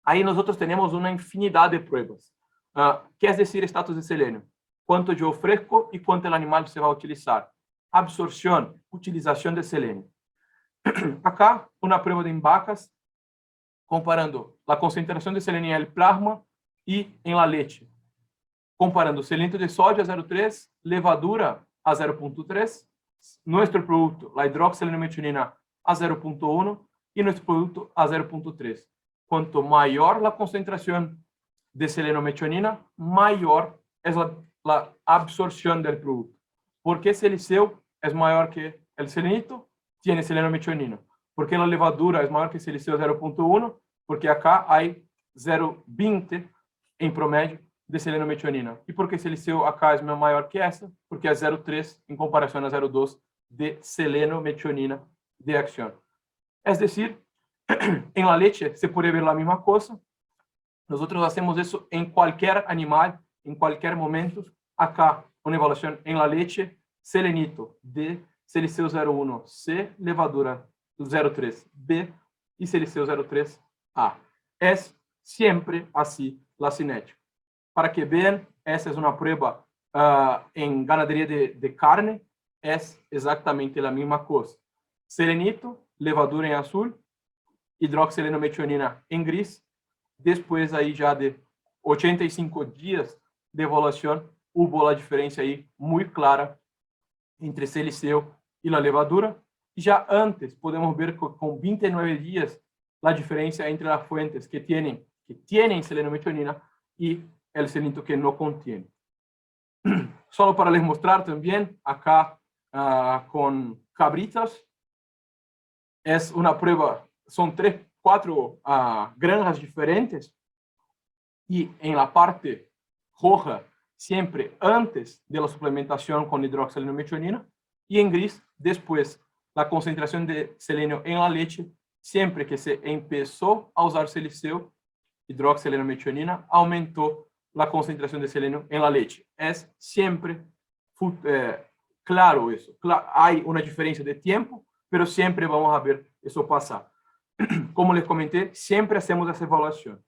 Aí nós temos uma infinidade de pruebas. Quer dizer, status de selenio? Quanto eu ofereço e quanto o animal se vai utilizar. Absorção, utilização de selenio. Acá, uma prova de vacas, comparando a concentração de selenio em el plasma e em la leche. Comparando selenito de soja 0,3, levadura a 0,3, nosso produto, a hidroxiselenometionina, a 0,1 e nosso produto a 0,3. Quanto maior a concentração de selenometionina, maior é a absorção do produto. Porque Seliceo é maior que o selenito, tem selenometionina. Porque a levadura é maior que Seliceo 0,1, porque acá há 0,20 em promédio de selenometionina. E porque Seliceo acá é maior que essa, porque é 0,3 em comparação a 0,2 de selenometionina de acción. Es decir, en la leche se puede ver la misma cosa. Nosotros hacemos eso en cualquier animal, en cualquier momento. Acá, una evaluación en la leche, selenito D, Seliceo 0,1 C, levadura 0,3 B y Seliceo 0,3 A. Es siempre así la cinética. Para que vean, esa es una prueba en ganadería de carne, es exactamente la misma cosa. Selenito, levadura en azul, hidroxiselenometionina en gris. Después ahí ya de 85 días de evaluación, hubo la diferencia ahí muy clara entre Seliceo y la levadura. Y ya antes podemos ver con 29 días la diferencia entre las fuentes que tienen selenometionina y el selenito que no contiene. Solo para les mostrar también, acá con cabritas, es una prueba, son 4 granjas diferentes, y en la parte roja, siempre antes de la suplementación con hidroxiselenometionina, Y en gris, después, la concentración de selenio en la leche, siempre que se empezó a usar siliceo, hidroxiselenometionina, aumentó la concentración de selenio en la leche. Es siempre claro eso. Hay una diferencia de tiempo, pero siempre vamos a ver eso pasar. Como les comenté, siempre hacemos esa evaluación.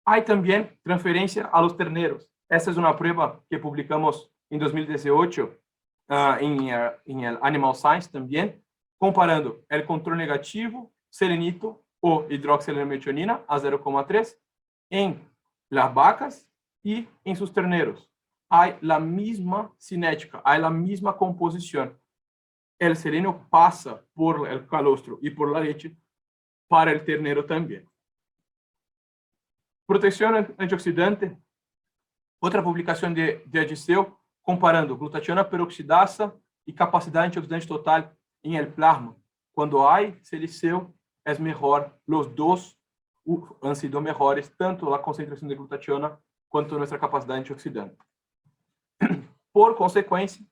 Hay también transferencia a los terneros. Esta es una prueba que publicamos en 2018 en el Animal Science también, comparando el control negativo, selenito o hidroxiselenometionina a 0,3 en las vacas y en sus terneros. Hay la misma cinética, hay la misma composición. El selenio pasa por el calostro y por la leche para el ternero también. Protección antioxidante. Outra publicação de Adiceu, comparando glutationa peroxidasa e capacidade antioxidante total em el plasma. Quando há siliceu, é melhor, os dois han sido melhores, tanto a concentração de glutationa quanto nossa capacidade antioxidante. Por consequência,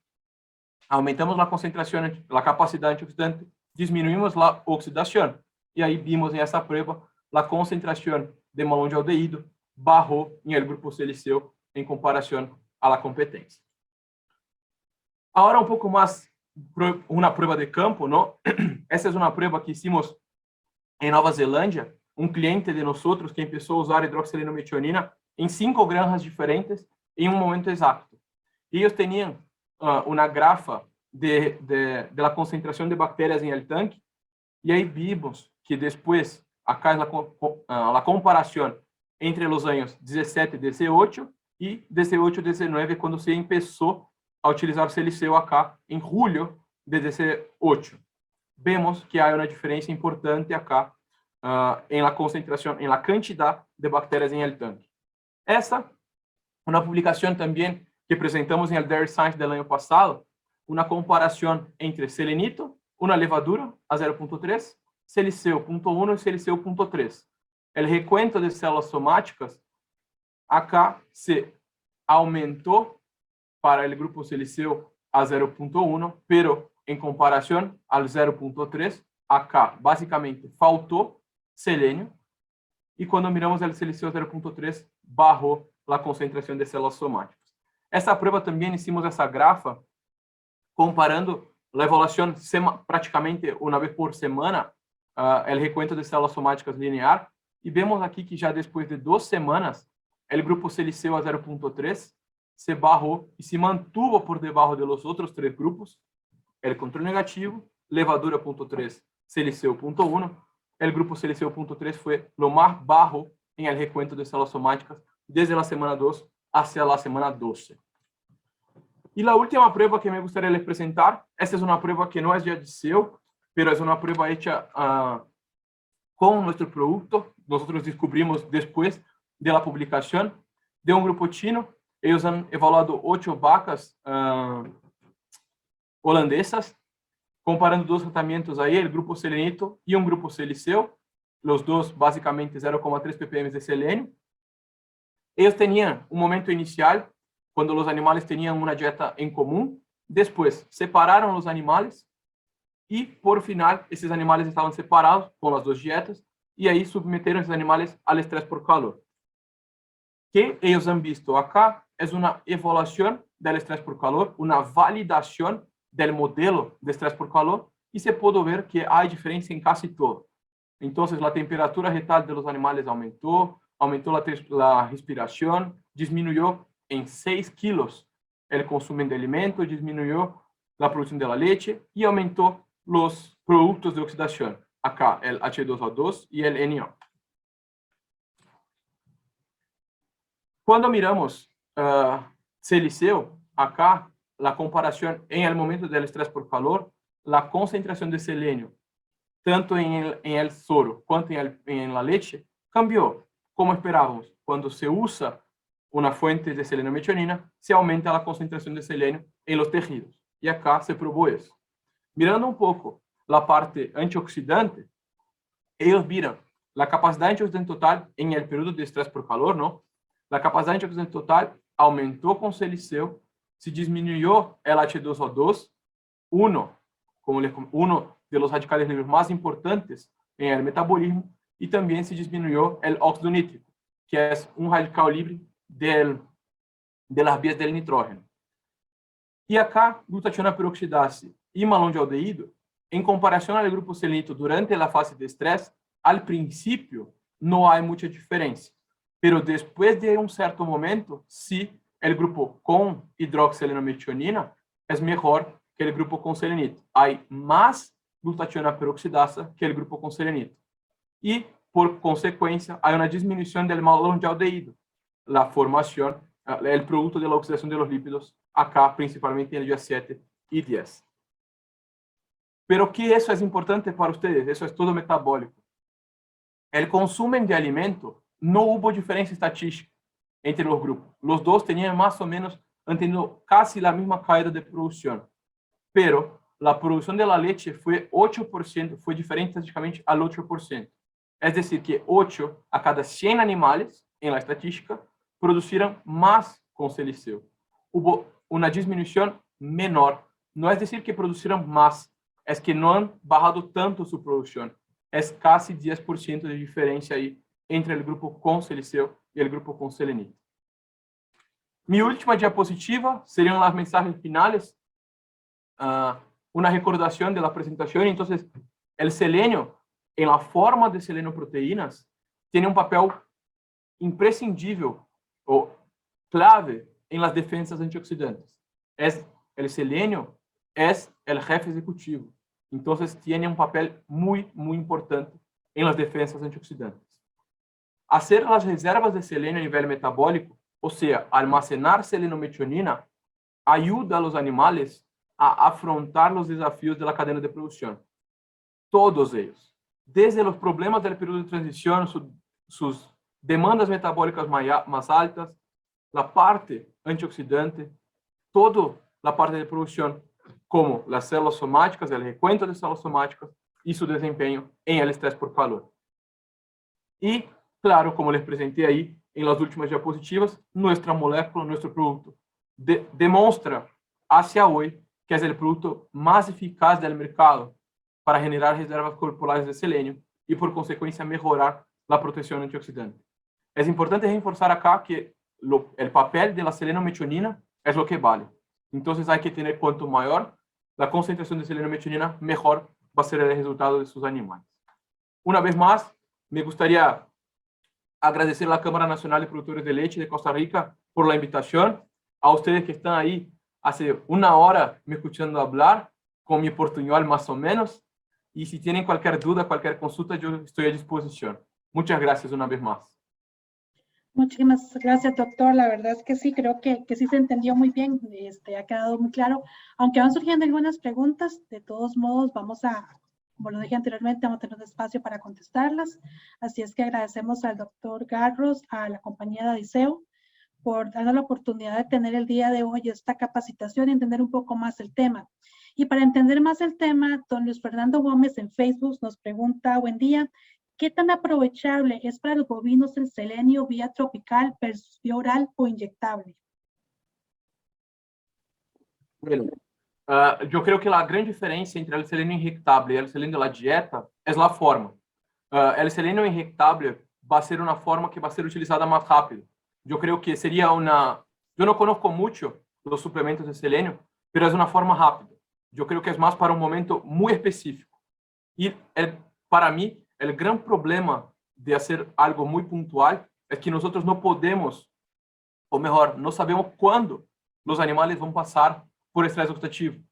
aumentamos a concentração, a capacidade antioxidante, diminuímos a oxidação. E aí vimos nessa prova a concentração de malondialdeído bajou em el grupo siliceu em comparação à competência. Agora um pouco mais uma prova de campo, não? Essa é uma prova que hicimos em Nova Zelândia. Um cliente de nós que começou a usar hidroxiselenometionina em 5 granjas diferentes em um momento exato. E eles tinham uma grafa da concentração de bactérias em el tanque. E aí vimos que depois, acá a comparação entre os anos 17 e 18 e 18 e 19, quando se começou a utilizar siliceu acá em julho de 18. Vemos que há uma diferença importante acá em la concentração, em la quantidade de bactérias em el tanque. Essa, uma publicação também que apresentamos em el Dairy Science do ano passado, uma comparação entre selenito, uma levadura a 0,3, siliceu 0,1 e siliceu 0,3. O recuento de células somáticas acá se aumentou para o grupo siliceu a 0,1, pero em comparação ao 0,3, acá basicamente faltou selênio, e quando miramos o siliceu 0,3, bajou a concentração de células somáticas. Essa prova também hicimos essa grafa comparando a evaluação praticamente uma vez por semana, o recuento de células somáticas linear, e vemos aqui que já depois de 2 semanas, o grupo siliceu a 0,3 se bajou e se mantuvo por debaixo dos outros 3 grupos, o controle negativo, levadura 0,3, siliceu 0,1, o grupo siliceu 0,3 foi o mais baixo em el recuento de células somáticas desde a semana 2 até a semana 12. E a última prova que me gostaria de apresentar, esta é uma prova que não é de Adiceu, mas é uma prova hecha com nosso produto. Nós descobrimos depois da publicação de um grupo chino. Eles han evaluado 8 vacas holandesas, comparando 2 tratamentos aí, o grupo selenito e um grupo siliceu, os dois basicamente 0,3 ppm de selênio. Eles tinham um momento inicial, quando os animais tinham uma dieta em comum, depois separaram os animais e, por final, esses animais estavam separados com as 2 dietas e aí submeteram esses animais ao estresse por calor. Que eles han visto acá é uma evaluação do estresse por calor, uma validação do modelo de estresse por calor, e se pode ver que há diferença em quase todo. Então, a temperatura retal dos animais aumentou a respiração, diminuiu em 6 quilos o consumo de alimento, diminuiu a produção de leite e aumentou os produtos de oxidação. Acá, o H2O2 e o NO. Quando miramos siliceu, acá, a comparação em el momento do estresse por calor, a concentração de selênio, tanto em el soro quanto em la leche, cambiou. Como esperávamos, quando se usa uma fonte de selenometionina, se aumenta a concentração de selênio em los tejidos. E acá se provou isso. Mirando um pouco a parte antioxidante, eles viram a capacidade antioxidante total em el período de estresse por calor, não? A capacidade antioxidante total aumentou com siliceu se disminuyó el H2O2, uno de los radicales libres más importantes en el metabolismo, y también se disminuyó el óxido nítrico, que es un radical libre de las vías del nitrógeno. Y acá, glutationa peroxidasa y malondialdehído, en comparación al grupo selenito durante la fase de estrés, al principio no hay mucha diferencia, pero después de un cierto momento, sí, el grupo con hidroxiselenometionina es mejor que el grupo con selenito. Hay más glutationa peroxidasa que el grupo con selenito. Y, por consecuencia, hay una disminución del malondialdehído, la formación, el producto de la oxidación de los lípidos, acá principalmente en el día 7 y 10. Pero que eso es importante para ustedes, eso es todo metabólico. El consumo de alimento, no hubo diferencia estadística entre los grupos. Los dos tenían más o menos, han tenido casi la misma caída de producción. Pero la producción de la leche fue 8%, fue diferente estadísticamente al 8%. Es decir, que 8 a cada 100 animales, en la estadística, produciram más con Seliceu. Hubo una disminución menor. No es decir que produciram más, es que no han bajado tanto su producción. Es casi 10% de diferencia ahí entre el grupo con Seliceu y el grupo con selenito. Mi última diapositiva serían las mensajes finales. Una recordación de la presentación. Entonces, el selenio, en la forma de selenoproteínas, tiene un papel imprescindível o clave en las defensas antioxidantes. El selenio es el jefe ejecutivo. Entonces, tiene un papel muy, muy importante en las defensas antioxidantes. Hacer las reservas de selenio a nivel metabólico, o sea, almacenar selenometionina, ayuda a los animales a afrontar los desafíos de la cadena de producción. Todos ellos. Desde los problemas del periodo de transición, sus demandas metabólicas más altas, la parte antioxidante, toda la parte de producción, como las células somáticas, el recuento de células somáticas y su desempeño en el estrés por calor. Y, claro, como les presenté ahí en las últimas diapositivas, nuestra molécula, nuestro producto, demuestra hacia hoy que es el producto más eficaz del mercado para generar reservas corporales de selenio y, por consecuencia, mejorar la protección antioxidante. Es importante reforzar acá que el papel de la selenometionina es lo que vale. Entonces, hay que tener cuanto mayor la concentración de selenometionina, mejor va a ser el resultado de sus animales. Una vez más, me gustaría agradecer a la Cámara Nacional de Productores de Leche de Costa Rica por la invitación, a ustedes que están ahí hace una hora me escuchando hablar, con mi portuñol más o menos, y si tienen cualquier duda, cualquier consulta, yo estoy a disposición. Muchas gracias una vez más. Muchísimas gracias, doctor. La verdad es que sí, creo que sí se entendió muy bien, ha quedado muy claro. Aunque van surgiendo algunas preguntas, de todos modos vamos a, como lo dije anteriormente, vamos a tener un espacio para contestarlas. Así es que agradecemos al doctor Garros, a la compañía de Adiceo, por darnos la oportunidad de tener el día de hoy esta capacitación y entender un poco más el tema. Y para entender más el tema, don Luis Fernando Gómez en Facebook nos pregunta, buen día, ¿qué tan aprovechable es para los bovinos el selenio vía tropical versus vía oral o inyectable? Bueno, yo creo que la gran diferencia entre el selenio inyectable y el selenio de la dieta es la forma. El selenio inyectable va a ser una forma que va a ser utilizada más rápido. Yo creo que sería yo no conozco mucho los suplementos de selenio, pero es una forma rápida. Yo creo que es más para un momento muy específico. Y para mí, el gran problema de hacer algo muy puntual es que nosotros no podemos, o mejor, no sabemos cuándo los animales van a pasar por estrés oxidativo.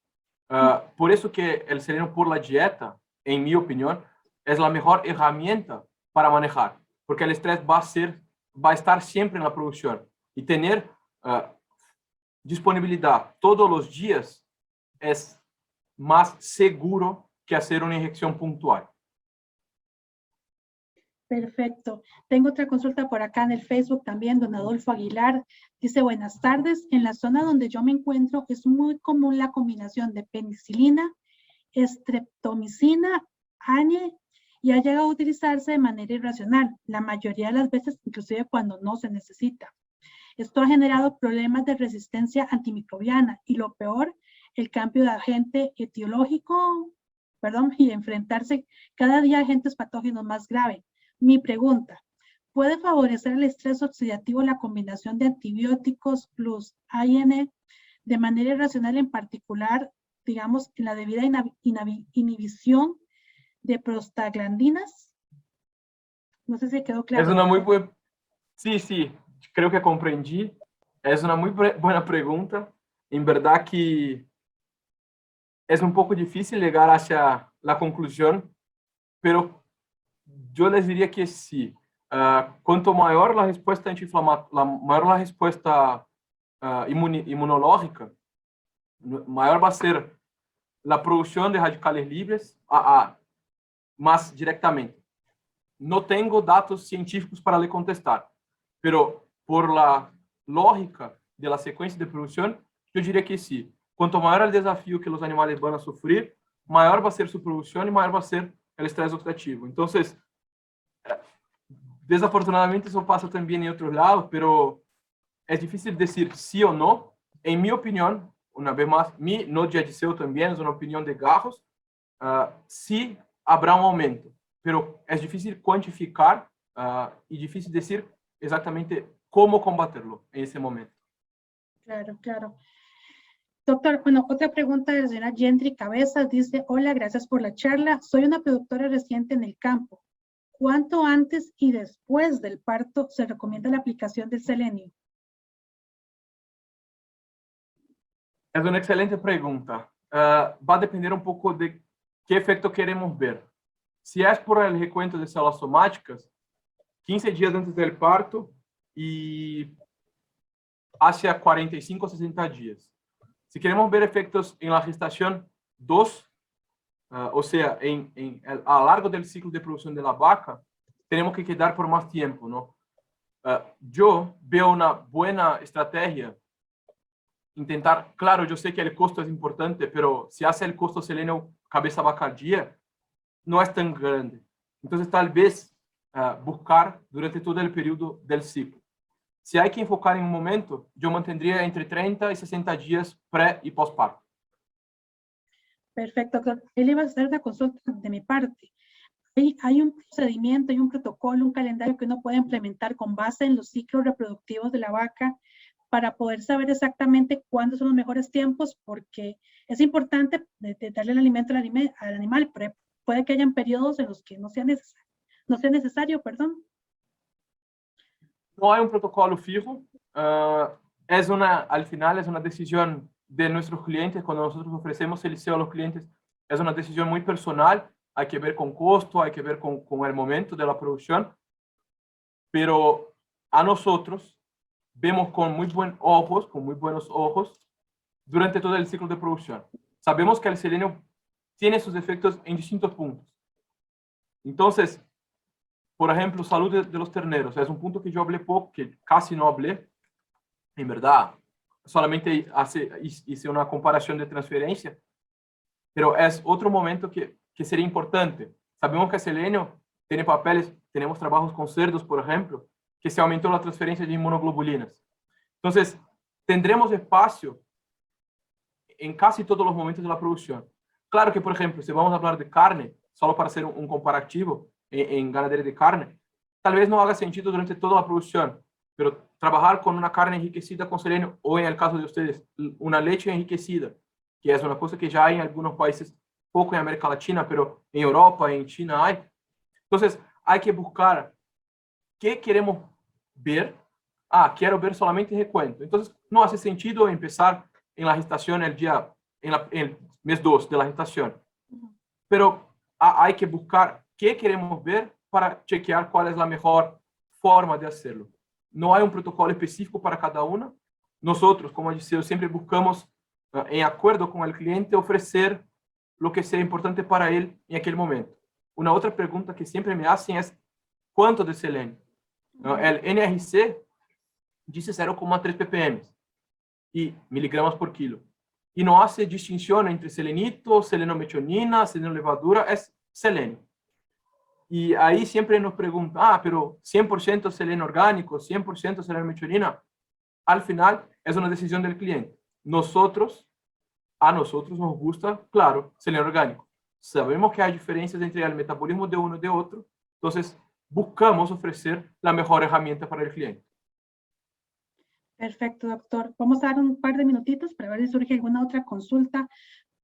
Por eso que el selenio por la dieta, en mi opinión, es la mejor herramienta para manejar, porque el estrés va a estar siempre en la producción y tener disponibilidad todos los días es más seguro que hacer una inyección puntual. Perfecto. Tengo otra consulta por acá en el Facebook también, don Adolfo Aguilar. Dice, buenas tardes. En la zona donde yo me encuentro es muy común la combinación de penicilina, streptomicina, ANE, y ha llegado a utilizarse de manera irracional, la mayoría de las veces, inclusive cuando no se necesita. Esto ha generado problemas de resistencia antimicrobiana y lo peor, el cambio de agente etiológico, y enfrentarse cada día a agentes patógenos más graves. Mi pregunta, ¿puede favorecer el estrés oxidativo la combinación de antibióticos plus AIN de manera irracional, en particular, digamos, en la debida inhibición de prostaglandinas? No sé si quedó claro. Es una muy buena... Sí, creo que comprendí. Es una muy buena pregunta. En verdad que es un poco difícil llegar hacia la conclusión, pero yo les diría que sí. Cuanto mayor la respuesta antiinflamatoria, mayor la respuesta inmunológica, mayor va a ser la producción de radicales libres más directamente. No tengo datos científicos para le contestar, pero por la lógica de la secuencia de producción, yo diría que sí. Cuanto mayor el desafío que los animales van a sufrir, mayor va a ser su producción y mayor va a ser el estrés oxidativo. Entonces, desafortunadamente eso pasa también en otros lados, pero es difícil decir sí o no. En mi opinión, una vez más, mi no de Adiceu también es una opinión de Garros, sí habrá un aumento, pero es difícil cuantificar y difícil decir exactamente cómo combatirlo en ese momento. Claro, claro. Doctor, bueno, otra pregunta de la señora Gentry Cabezas dice, hola, gracias por la charla. Soy una productora reciente en el campo. ¿Cuánto antes y después del parto se recomienda la aplicación del selenio? Es una excelente pregunta. Va a depender un poco de qué efecto queremos ver. Si es por el recuento de células somáticas, 15 días antes del parto y hacia 45 o 60 días. Si queremos ver efectos en la gestación 2, o sea, a lo largo del ciclo de producción de la vaca, tenemos que quedar por más tiempo, ¿no? Yo veo una buena estrategia intentar, claro, yo sé que el costo es importante, pero si hace el costo selenio cabeza vacardía, no es tan grande. Entonces, tal vez buscar durante todo el periodo del ciclo. Si hay que enfocar en un momento, yo mantendría entre 30 y 60 días pre y postparto. Perfecto, doctor. Él iba a hacer una consulta de mi parte. Hay un procedimiento, hay un protocolo, un calendario que uno puede implementar con base en los ciclos reproductivos de la vaca para poder saber exactamente cuándo son los mejores tiempos, porque es importante darle el alimento al animal, pero puede que hayan periodos en los que no sea necesario, perdón. No hay un protocolo fijo. Al final es una decisión de nuestros clientes. Cuando nosotros ofrecemos el liceo a los clientes, es una decisión muy personal. Hay que ver con costo, hay que ver con el momento de la producción. Pero a nosotros vemos con muy buenos ojos durante todo el ciclo de producción. Sabemos que el selenio tiene sus efectos en distintos puntos. Entonces, por ejemplo, salud de los terneros. Es un punto que yo hablé poco, que casi no hablé. En verdad, solamente hice una comparación de transferencia. Pero es otro momento que sería importante. Sabemos que el selenio tiene papeles, tenemos trabajos con cerdos, por ejemplo, que se aumentó la transferencia de inmunoglobulinas. Entonces, tendremos espacio en casi todos los momentos de la producción. Claro que, por ejemplo, si vamos a hablar de carne, solo para hacer un comparativo en ganadería de carne, tal vez no haga sentido durante toda la producción, pero trabajar con una carne enriquecida con selenio, o en el caso de ustedes, una leche enriquecida, que es una cosa que ya hay en algunos países, poco en América Latina, pero en Europa, en China hay. Entonces, hay que buscar qué queremos ver. Quiero ver solamente recuento. Entonces, no hace sentido empezar en la gestación en el mes 2 de la gestación. Pero hay que buscar qué queremos ver para chequear cuál es la mejor forma de hacerlo. No hay un protocolo específico para cada una. Nosotros, como Adiceu, siempre buscamos, en acuerdo con el cliente, ofrecer lo que sea importante para él en aquel momento. Una otra pregunta que siempre me hacen es, ¿cuánto de selenio? El NRC dice 0,3 ppm y miligramos por kilo. Y no hace distinción entre selenito, selenometionina, selenolevadura, es selenio. Y ahí siempre nos preguntan, pero 100% seleno orgánico, 100% selenometionina. al final es una decisión del cliente. A nosotros nos gusta, claro, selenio orgánico. Sabemos que hay diferencias entre el metabolismo de uno y de otro, entonces buscamos ofrecer la mejor herramienta para el cliente. Perfecto, doctor. Vamos a dar un par de minutitos para ver si surge alguna otra consulta.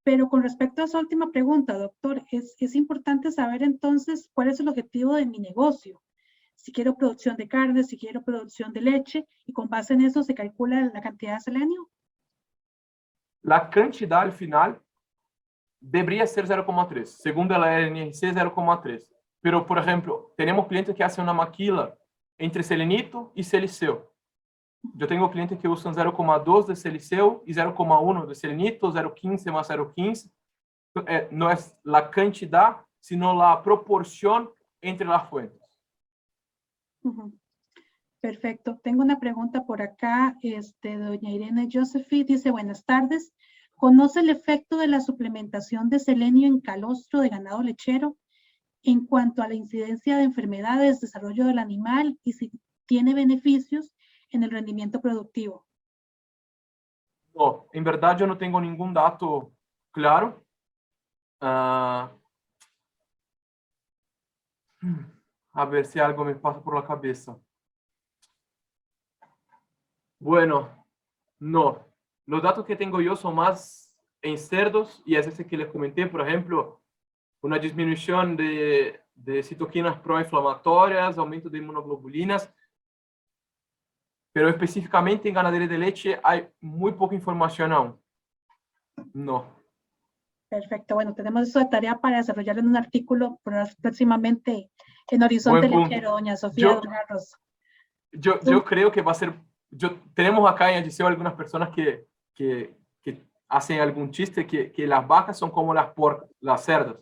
Pero con respecto a esa última pregunta, doctor, es importante saber entonces cuál es el objetivo de mi negocio. Si quiero producción de carne, si quiero producción de leche, y con base en eso se calcula la cantidad de selenio. La cantidad al final debería ser 0,3, según la NRC 0,3. Pero, por ejemplo, tenemos clientes que hacen una maquila entre selenito y seliceo. Yo tengo clientes que usan 0,2 de seliceo y 0,1 de selenito, 0,15 más 0,15. No es la cantidad, sino la proporción entre las fuentes. Perfecto. Tengo una pregunta por acá. Doña Irene Josefi dice, buenas tardes. ¿Conoce el efecto de la suplementación de selenio en calostro de ganado lechero en cuanto a la incidencia de enfermedades, desarrollo del animal y si tiene beneficios en el rendimiento productivo? No, en verdad yo no tengo ningún dato claro. A ver si algo me pasa por la cabeza. Bueno, no. Los datos que tengo yo son más en cerdos y es ese que les comenté, por ejemplo, una disminución de citoquinas proinflamatorias, aumento de inmunoglobulinas, pero específicamente en ganadería de leche hay muy poca información aún. No. Perfecto. Bueno, tenemos eso de tarea para desarrollar en un artículo próximamente en Horizonte Lechero, doña Sofía Donaros. Yo creo que va a ser... tenemos acá en Adiceo algunas personas que hacen algún chiste que las vacas son como las cerdas.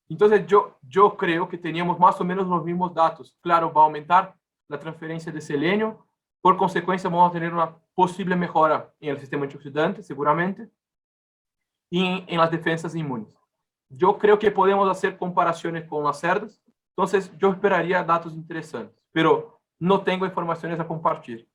Entonces yo creo que teníamos más o menos los mismos datos. Claro, va a aumentar la transferencia de selenio. Por consecuencia, vamos a tener una posible mejora en el sistema antioxidante, seguramente, y en las defensas inmunes. Yo creo que podemos hacer comparaciones con las cerdas. Entonces, yo esperaría datos interesantes, pero no tengo informaciones a compartir.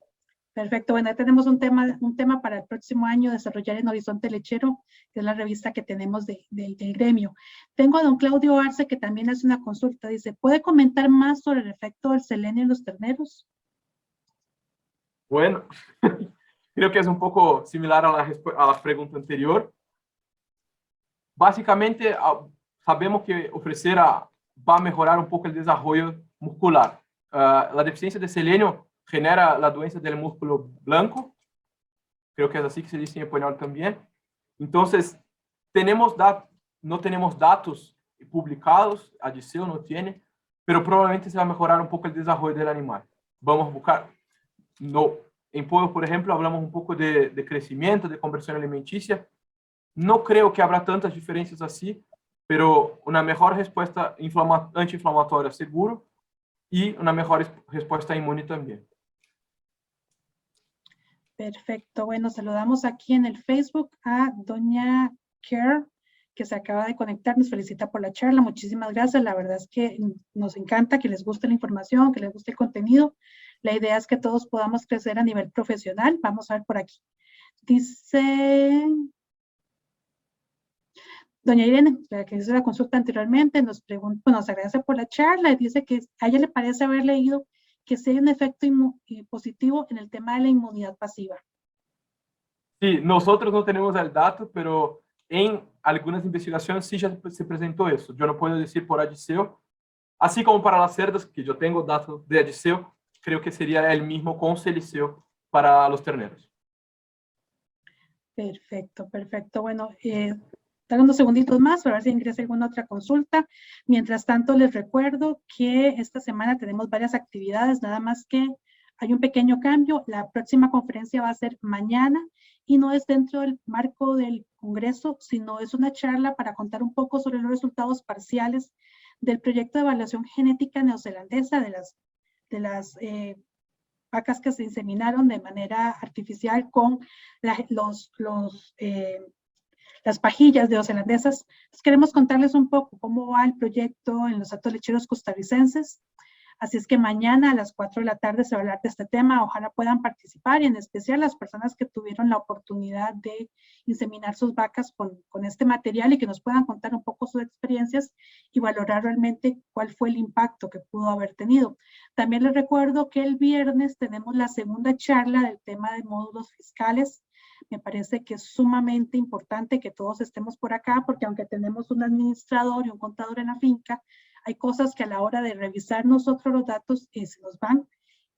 Perfecto. Bueno, ya tenemos un tema para el próximo año desarrollar en Horizonte Lechero, que es la revista que tenemos del gremio. Tengo a don Claudio Arce, que también hace una consulta. Dice, ¿puede comentar más sobre el efecto del selenio en los terneros? Bueno, creo que es un poco similar a la pregunta anterior. Básicamente, sabemos que ofrecer va a mejorar un poco el desarrollo muscular. La deficiencia de selenio genera la doença del músculo blanco. Creo que es así que se dice en español también. Entonces, no tenemos datos publicados, Adiceo no tiene, pero probablemente se va a mejorar un poco el desarrollo del animal. Vamos a buscar... En pollos, por ejemplo, hablamos un poco de crecimiento, de conversión alimenticia. No creo que habrá tantas diferencias así, pero una mejor respuesta antiinflamatoria seguro y una mejor respuesta inmune también. Perfecto. Bueno, saludamos aquí en el Facebook a doña Kerr, que se acaba de conectar, nos felicita por la charla. Muchísimas gracias. La verdad es que nos encanta que les guste la información, que les guste el contenido. La idea es que todos podamos crecer a nivel profesional. Vamos a ver por aquí. Dice doña Irene, la que hizo la consulta anteriormente, nos agradece por la charla y dice que a ella le parece haber leído que sí hay un efecto positivo en el tema de la inmunidad pasiva. Sí, nosotros no tenemos el dato, pero en algunas investigaciones sí ya se presentó eso. Yo no puedo decir por Adiceo. Así como para las cerdas, que yo tengo datos de Adiceo, creo que sería el mismo con seliceo para los terneros. Perfecto, perfecto. Bueno, dame unos segunditos más para ver si ingresa alguna otra consulta. Mientras tanto, les recuerdo que esta semana tenemos varias actividades, nada más que hay un pequeño cambio. La próxima conferencia va a ser mañana y no es dentro del marco del Congreso, sino es una charla para contar un poco sobre los resultados parciales del proyecto de evaluación genética neozelandesa de las vacas que se inseminaron de manera artificial con las pajillas neozelandesas. Entonces, queremos contarles un poco cómo va el proyecto en los actos lecheros costarricenses. Así es que mañana a las 4 de la tarde se va a hablar de este tema. Ojalá puedan participar y en especial las personas que tuvieron la oportunidad de inseminar sus vacas con este material y que nos puedan contar un poco sus experiencias y valorar realmente cuál fue el impacto que pudo haber tenido. También les recuerdo que el viernes tenemos la segunda charla del tema de módulos fiscales. Me parece que es sumamente importante que todos estemos por acá porque aunque tenemos un administrador y un contador en la finca, hay cosas que a la hora de revisar nosotros los datos se nos van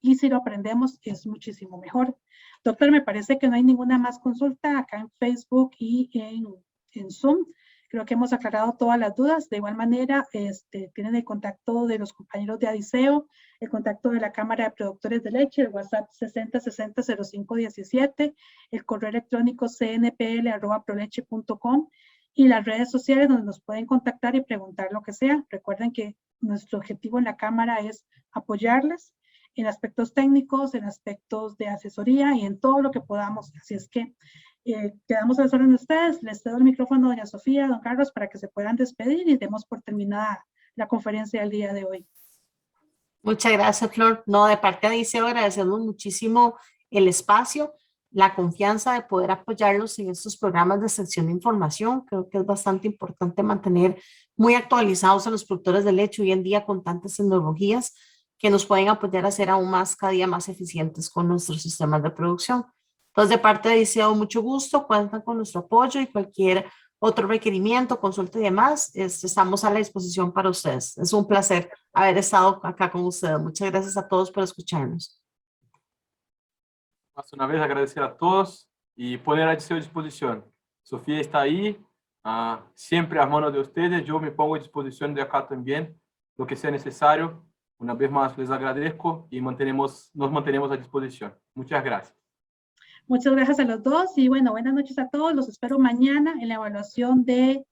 y si lo aprendemos es muchísimo mejor. Doctor, me parece que no hay ninguna más consulta acá en Facebook y en Zoom. Creo que hemos aclarado todas las dudas. De igual manera, tienen el contacto de los compañeros de Adiseo, el contacto de la Cámara de Productores de Leche, el WhatsApp 60600517, el correo electrónico cnpl@proleche.com y las redes sociales donde nos pueden contactar y preguntar lo que sea. Recuerden que nuestro objetivo en la Cámara es apoyarles en aspectos técnicos, en aspectos de asesoría y en todo lo que podamos. Así es que quedamos a las órdenes de ustedes. Les cedo el micrófono a doña Sofía, don Carlos, para que se puedan despedir y demos por terminada la conferencia del día de hoy. Muchas gracias, Flor. No, de parte de Adiseo agradecemos muchísimo el espacio, la confianza de poder apoyarlos en estos programas de extensión de información. Creo que es bastante importante mantener muy actualizados a los productores de leche hoy en día con tantas tecnologías que nos pueden apoyar a ser aún más, cada día más eficientes con nuestros sistemas de producción. Entonces, de parte de Adiseo, mucho gusto, cuentan con nuestro apoyo y cualquier otro requerimiento, consulta y demás, estamos a la disposición para ustedes. Es un placer haber estado acá con ustedes. Muchas gracias a todos por escucharnos. Más una vez agradecer a todos y poner a su disposición. Sofía está ahí, siempre a mano de ustedes. Yo me pongo a disposición de acá también, lo que sea necesario. Una vez más les agradezco y nos mantenemos a disposición. Muchas gracias. Muchas gracias a los dos y bueno, buenas noches a todos. Los espero mañana en la evaluación del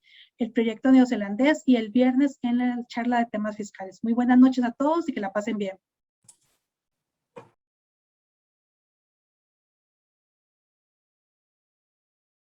proyecto neozelandés y el viernes en la charla de temas fiscales. Muy buenas noches a todos y que la pasen bien.